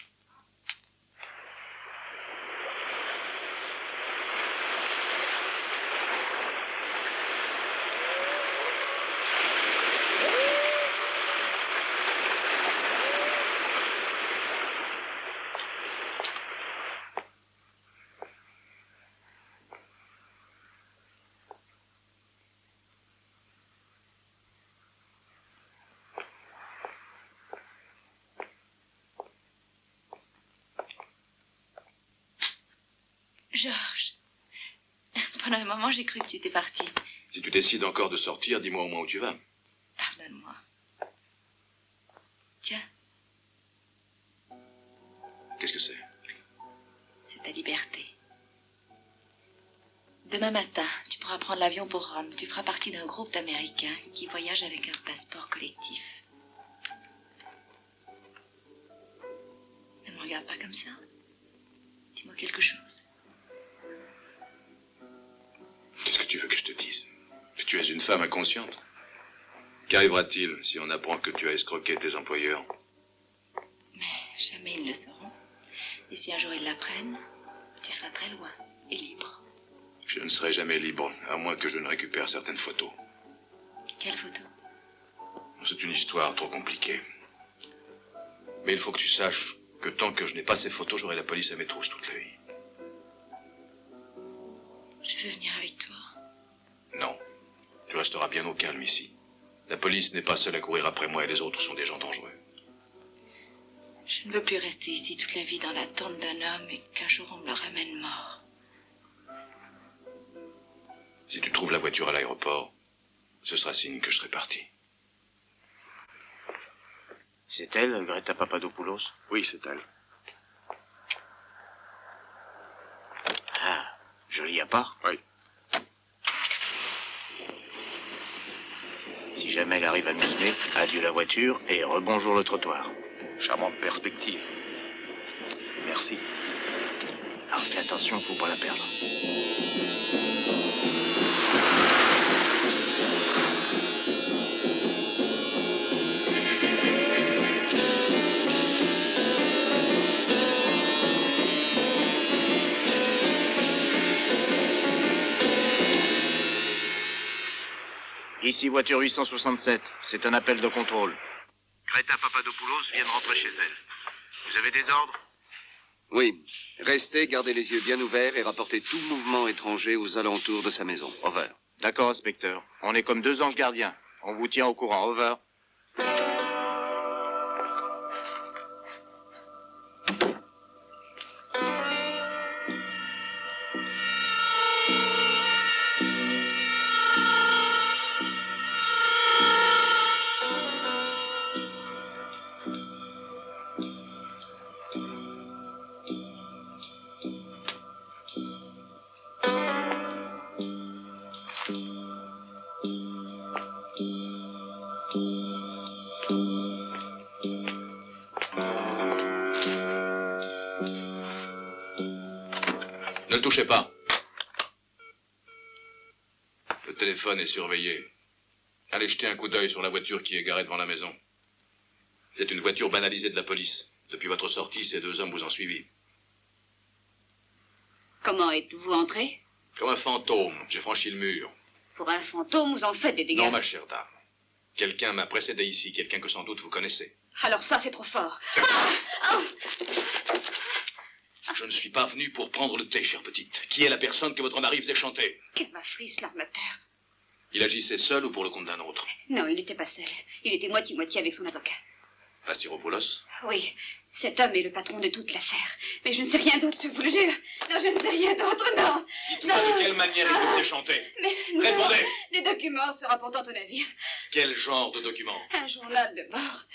S12: Georges, pendant un moment, j'ai cru que tu étais parti.
S4: Si tu décides encore de sortir, dis-moi au moins où tu vas.
S12: Pardonne-moi. Tiens.
S4: Qu'est-ce que c'est?
S12: C'est ta liberté. Demain matin, tu pourras prendre l'avion pour Rome. Tu feras partie d'un groupe d'Américains qui voyagent avec un passeport collectif. Ne me regarde pas comme ça. Dis-moi quelque chose.
S4: Qu'est-ce que tu veux que je te dise? Que tu es une femme inconsciente? Qu'arrivera-t-il si on apprend que tu as escroqué tes employeurs?
S12: Mais jamais ils le sauront. Et si un jour ils l'apprennent, tu seras très loin et libre.
S4: Je ne serai jamais libre, à moins que je ne récupère certaines photos.
S12: Quelle photo?
S4: C'est une histoire trop compliquée. Mais il faut que tu saches que tant que je n'ai pas ces photos, j'aurai la police à mes trousses toute la vie.
S12: Je veux venir avec toi.
S4: Non. Tu resteras bien au calme ici. La police n'est pas seule à courir après moi et les autres sont des gens dangereux.
S12: Je ne veux plus rester ici toute la vie dans l'attente d'un homme et qu'un jour on me le ramène mort.
S4: Si tu trouves la voiture à l'aéroport, ce sera signe que je serai parti.
S5: C'est elle, Greta Papadopoulos?
S4: Oui, c'est elle.
S5: Ah, joli appart?
S4: Oui.
S5: Si jamais elle arrive à nous semer, adieu la voiture et rebonjour le trottoir.
S4: Charmante perspective.
S5: Merci. Alors fais attention, faut pas la perdre. Ici, voiture 867. C'est un appel de contrôle.
S8: Greta Papadopoulos vient de rentrer chez elle. Vous avez des ordres?
S11: Oui. Restez, gardez les yeux bien ouverts et rapportez tout mouvement étranger aux alentours de sa maison. Over.
S5: D'accord, inspecteur. On est comme deux anges gardiens. On vous tient au courant. Over.
S4: Ne le touchez pas. Le téléphone est surveillé. Allez jeter un coup d'œil sur la voiture qui est garée devant la maison. C'est une voiture banalisée de la police. Depuis votre sortie, ces deux hommes vous ont suivi.
S14: Comment êtes-vous entré?
S4: Comme un fantôme, j'ai franchi le mur.
S14: Pour un fantôme, vous en faites des dégâts.
S4: Non, ma chère dame. Quelqu'un m'a précédé ici, quelqu'un que sans doute vous connaissez.
S14: Alors ça, c'est trop fort.
S4: Je ne suis pas venu pour prendre le thé, chère petite. Qui est la personne que votre mari faisait chanter?
S14: Cavafris, l'armateur.
S4: Il agissait seul ou pour le compte d'un autre?
S14: Non, il n'était pas seul. Il était moitié-moitié avec son avocat.
S4: Fastiropoulos?
S14: Oui, cet homme est le patron de toute l'affaire. Mais je ne sais rien d'autre, je vous le jure. Non, je ne sais rien d'autre, non.
S4: Dites-moi de quelle manière il vous faisait chanter.
S14: Mais
S4: répondez.
S14: Non, des documents se rapportant au navire.
S4: Quel genre de documents?
S14: Un journal de bord.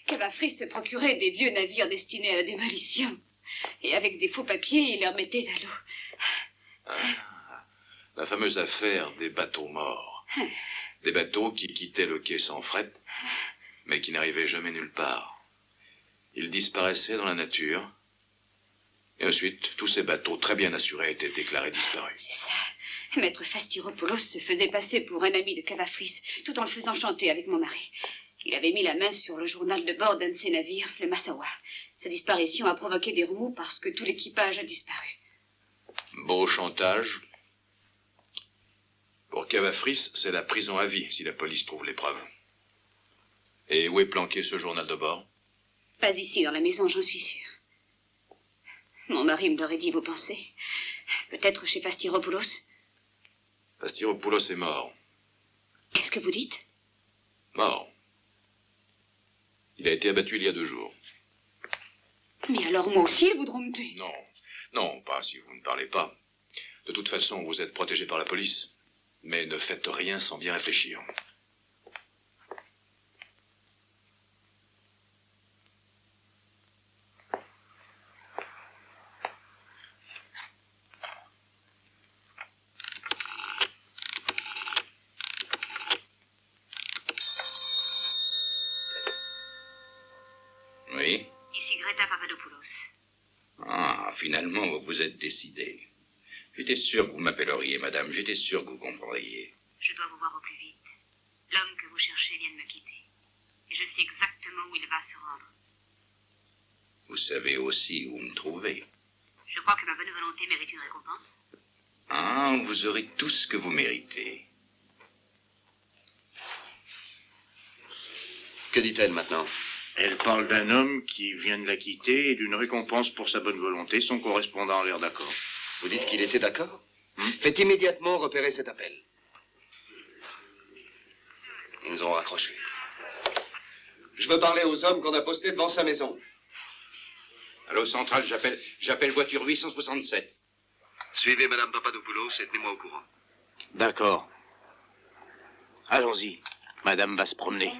S14: Cavafris se procurait des vieux navires destinés à la démolition. Et avec des faux papiers, il les remettait à l'eau.
S4: La fameuse affaire des bateaux morts. Des bateaux qui quittaient le quai sans fret, mais qui n'arrivaient jamais nulle part. Ils disparaissaient dans la nature. Et ensuite, tous ces bateaux très bien assurés étaient déclarés disparus.
S14: C'est ça. Maître Fastiropoulos se faisait passer pour un ami de Cavafris, tout en le faisant chanter avec mon mari. Il avait mis la main sur le journal de bord d'un de ses navires, le Massawa. Sa disparition a provoqué des remous parce que tout l'équipage a disparu.
S4: Beau chantage. Pour Cavafris, c'est la prison à vie si la police trouve les preuves. Et où est planqué ce journal de bord?
S14: Pas ici, dans la maison, j'en suis sûre. Mon mari me l'aurait dit, vous pensez? Peut-être chez Fastiropoulos?
S4: Fastiropoulos est mort.
S14: Qu'est-ce que vous dites?
S4: Mort. Il a été abattu il y a 2 jours.
S14: Mais alors moi aussi, ils voudront me tuer.
S4: Non, non, pas si vous ne parlez pas. De toute façon, vous êtes protégé par la police. Mais ne faites rien sans bien réfléchir.
S13: Oui?
S1: Ici Greta Papadopoulos.
S13: Ah, finalement, vous vous êtes décidé. J'étais sûr que vous m'appelleriez, madame. J'étais sûr que vous comprendriez.
S1: Je dois vous voir au plus vite. L'homme que vous cherchez vient de me quitter. Et je sais exactement où il va se rendre.
S13: Vous savez aussi où me trouver.
S1: Je crois que ma bonne volonté mérite une récompense.
S13: Ah, vous aurez tout ce que vous méritez.
S11: Que dit-elle maintenant?
S5: Elle parle d'un homme qui vient de la quitter et d'une récompense pour sa bonne volonté. Son correspondant a l'air d'accord.
S11: Vous dites qu'il était d'accord? Faites immédiatement repérer cet appel. Ils nous ont raccroché. Je veux parler aux hommes qu'on a postés devant sa maison.
S13: Allô, centrale, j'appelle voiture 867.
S9: Suivez Madame Papadopoulos et tenez-moi au courant.
S5: D'accord. Allons-y. Madame va se promener.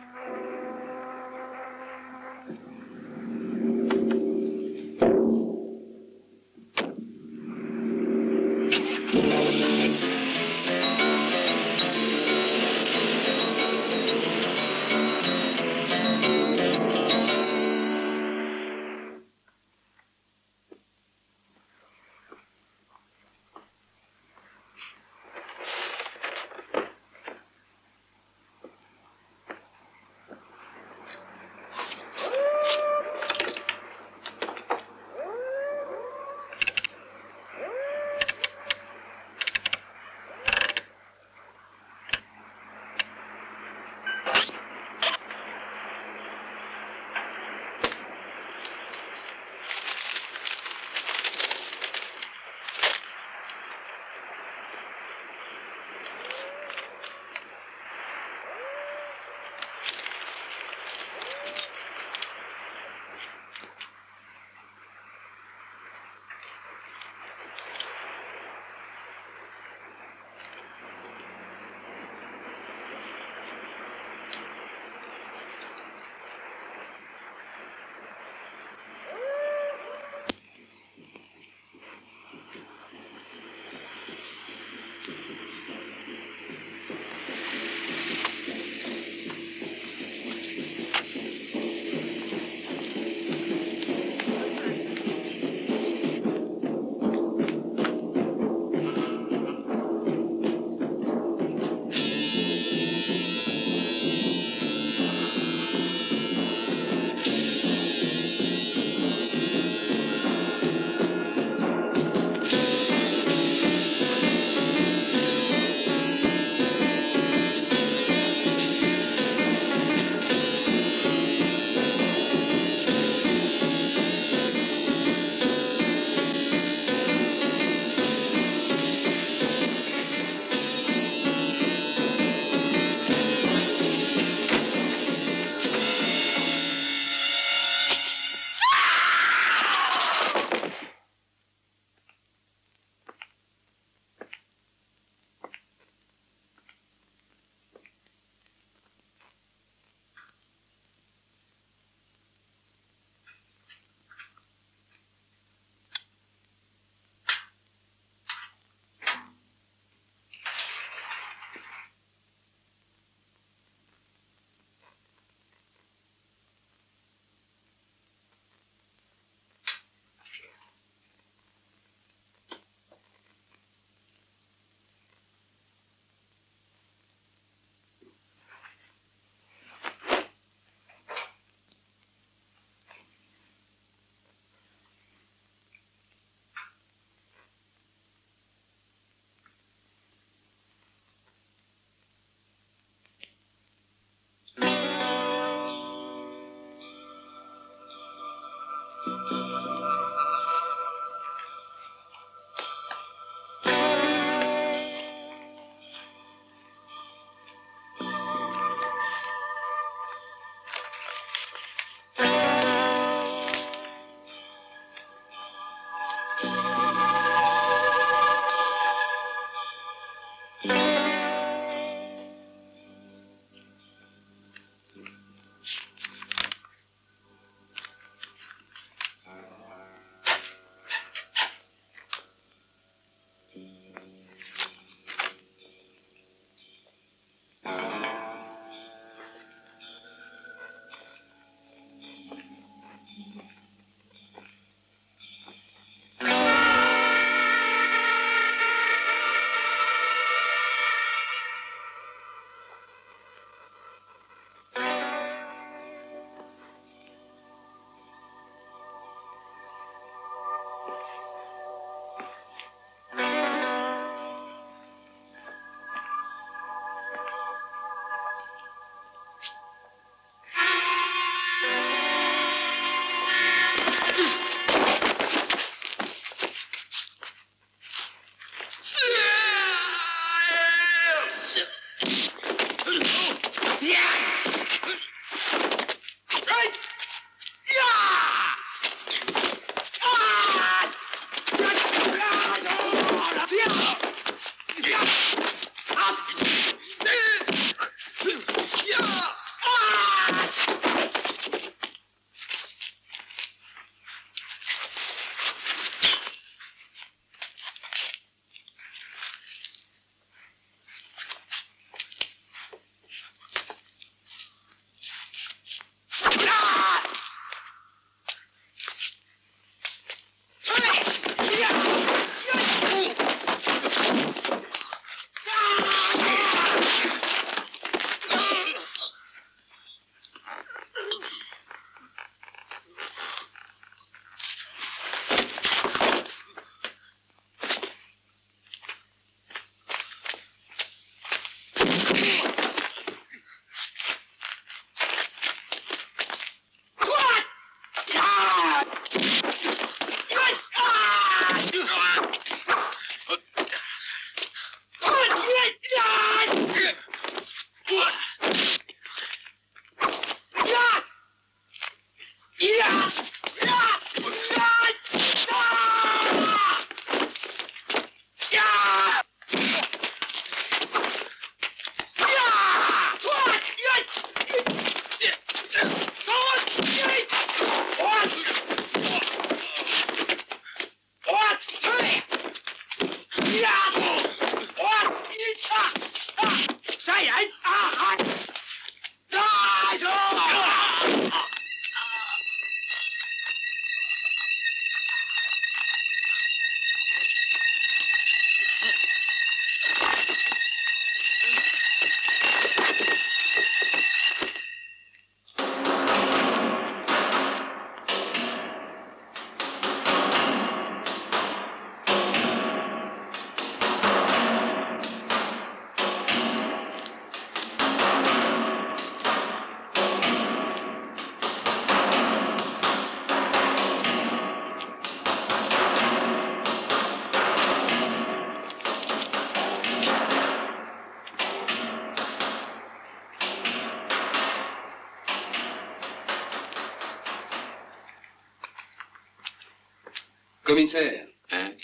S11: Commissaire.
S7: Hein?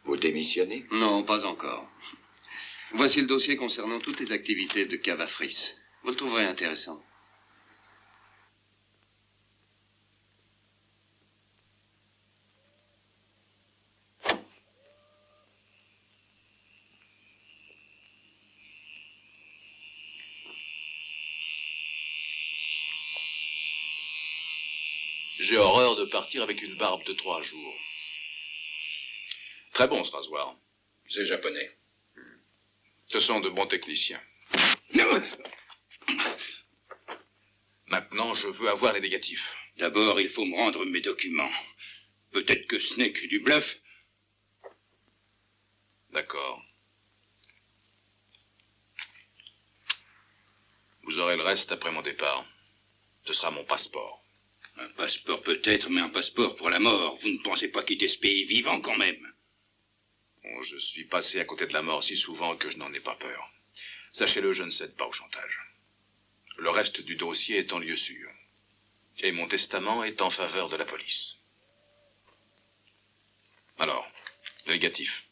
S7: Vous démissionnez?
S11: Non, pas encore. Voici le dossier concernant toutes les activités de Cavafris. Vous le trouverez intéressant.
S4: J'ai horreur de partir avec une barbe de 3 jours. Très bon ce rasoir.
S13: C'est japonais.
S4: Ce sont de bons techniciens. Maintenant, je veux avoir les négatifs.
S13: D'abord, il faut me rendre mes documents. Peut-être que ce n'est que du bluff.
S4: D'accord. Vous aurez le reste après mon départ. Ce sera mon passeport.
S13: Un passeport peut-être, mais un passeport pour la mort. Vous ne pensez pas quitter ce pays vivant quand même?
S4: Bon, je suis passé à côté de la mort si souvent que je n'en ai pas peur. Sachez-le, je ne cède pas au chantage. Le reste du dossier est en lieu sûr. Et mon testament est en faveur de la police. Alors, négatif.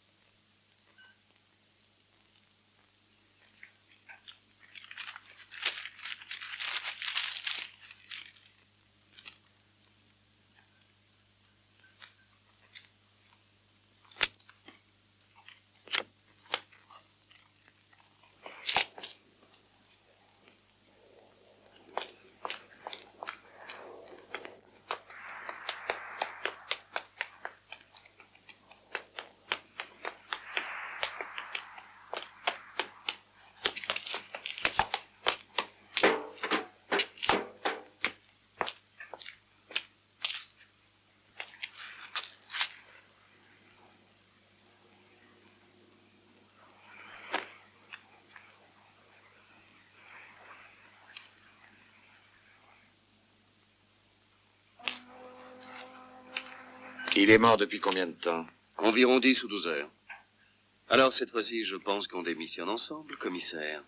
S7: Il est mort depuis combien de temps?
S11: Environ 10 ou 12 heures. Alors, cette fois-ci, je pense qu'on démissionne ensemble, commissaire.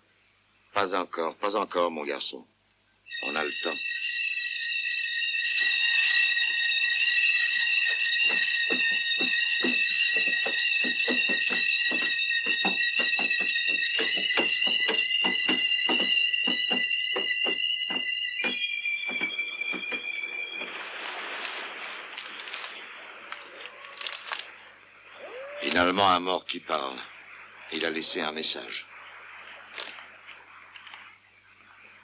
S7: Pas encore, mon garçon. On a le temps. Finalement, un mort qui parle. Il a laissé un message.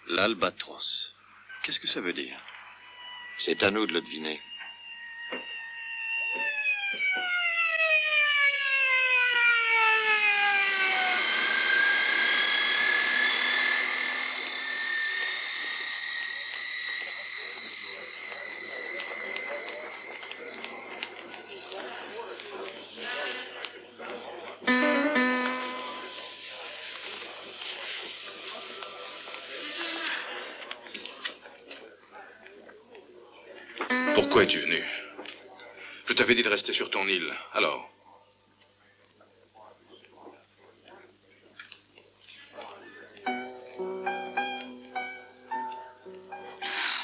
S11: L'Albatros. Qu'est-ce que ça veut dire?
S7: C'est à nous de le deviner.
S4: Pourquoi es-tu venu? Je t'avais dit de rester sur ton île. Alors?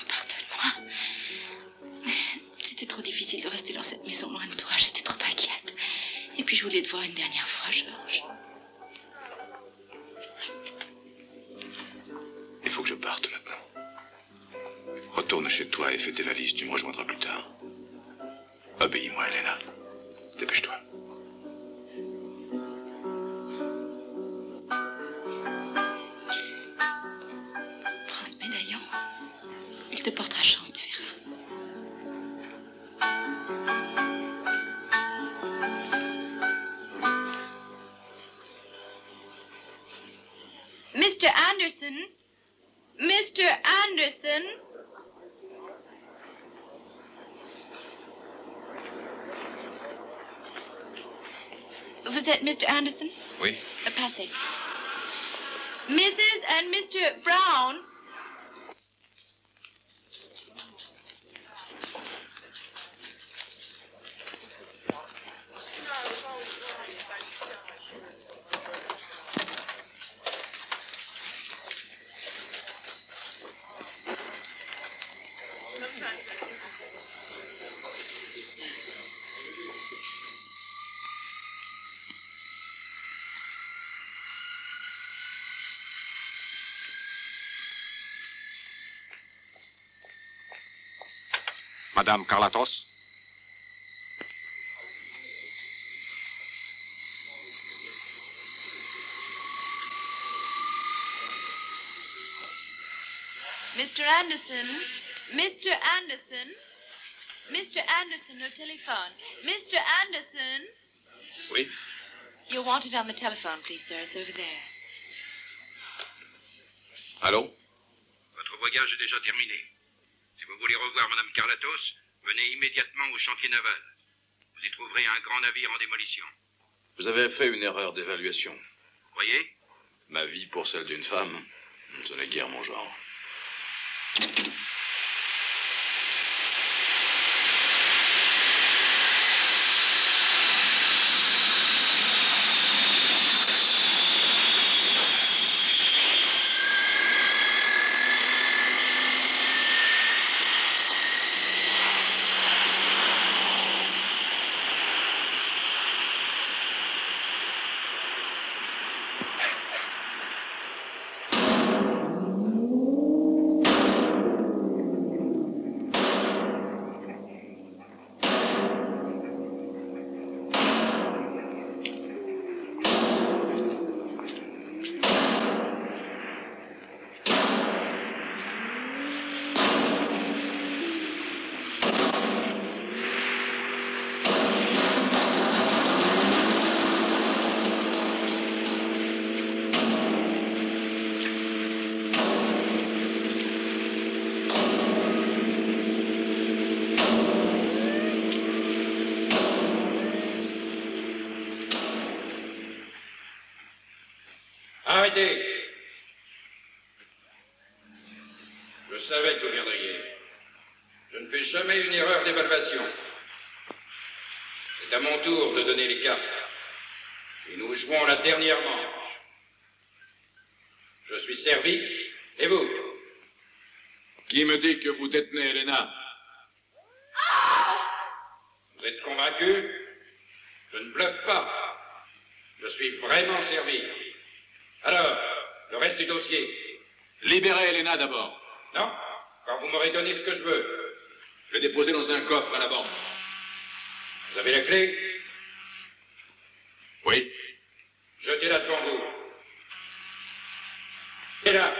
S12: Pardonne-moi. C'était trop difficile de rester dans cette maison loin de toi. J'étais trop inquiète. Et puis je voulais te voir une dernière fois, Georges.
S4: Il faut que je parte maintenant. Retourne chez toi et fais tes valises. Tu me rejoindras plus tard. Obéis-moi, Elena. Dépêche-toi.
S12: Prends ce médaillon. Il te portera chance, tu verras. Mr. Anderson? Mr. Anderson? Vous êtes Mr. Anderson?
S4: Oui.
S12: Passez. Mrs. and Mr. Brown.
S2: Madame Carlatos?
S12: Mr. Anderson? Mr. Anderson? Mr. Anderson, au téléphone. Mr. Anderson?
S4: Oui?
S12: You're wanted on the telephone, please, sir. It's over there.
S4: Allô?
S8: Votre voyage est déjà terminé. Si vous voulez revoir Madame Carlatos, venez immédiatement au chantier naval. Vous y trouverez un grand navire en démolition.
S4: Vous avez fait une erreur d'évaluation.
S8: Vous croyez?
S4: Ma vie pour celle d'une femme, ce n'est guère mon genre.
S13: Arrêtez. Je savais que vous viendriez. Je ne fais jamais une erreur d'évaluation. C'est à mon tour de donner les cartes. Et nous jouons la dernière manche. Je suis servi, et vous?
S4: Qui me dit que vous détenez Elena?
S13: Vous êtes convaincu? Je ne bluffe pas. Je suis vraiment servi. Alors, le reste du dossier?
S4: Libérez Elena d'abord.
S13: Non, quand vous m'aurez donné ce que je veux.
S4: Je vais déposer dans un coffre à la banque.
S13: Vous avez la clé?
S4: Oui.
S13: Jetez-la devant vous. Et là.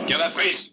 S4: Cavafris!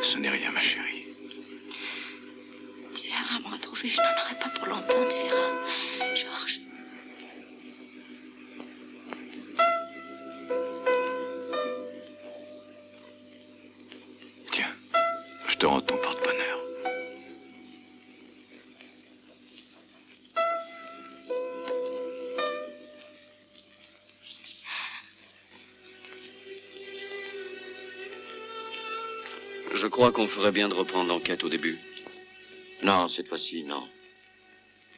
S4: Ce n'est rien, ma chérie.
S12: Tu viendras me retrouver, je n'en aurai pas pour longtemps, tu verras, Georges.
S4: Tiens, je te rends ton porte-bonheur.
S11: Je crois qu'on ferait bien de reprendre l'enquête au début.
S7: Non, cette fois-ci, non.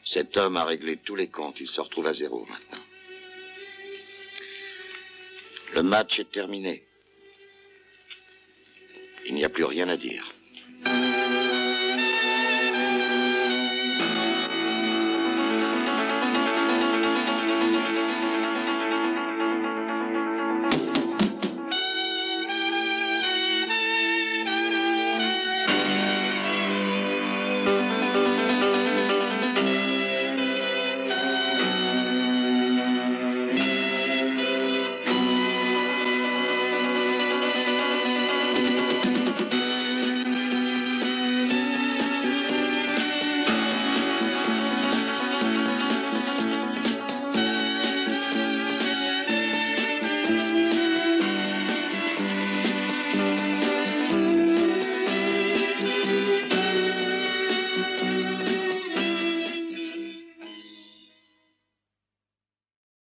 S7: Cet homme a réglé tous les comptes. Il se retrouve à zéro maintenant. Le match est terminé. Il n'y a plus rien à dire.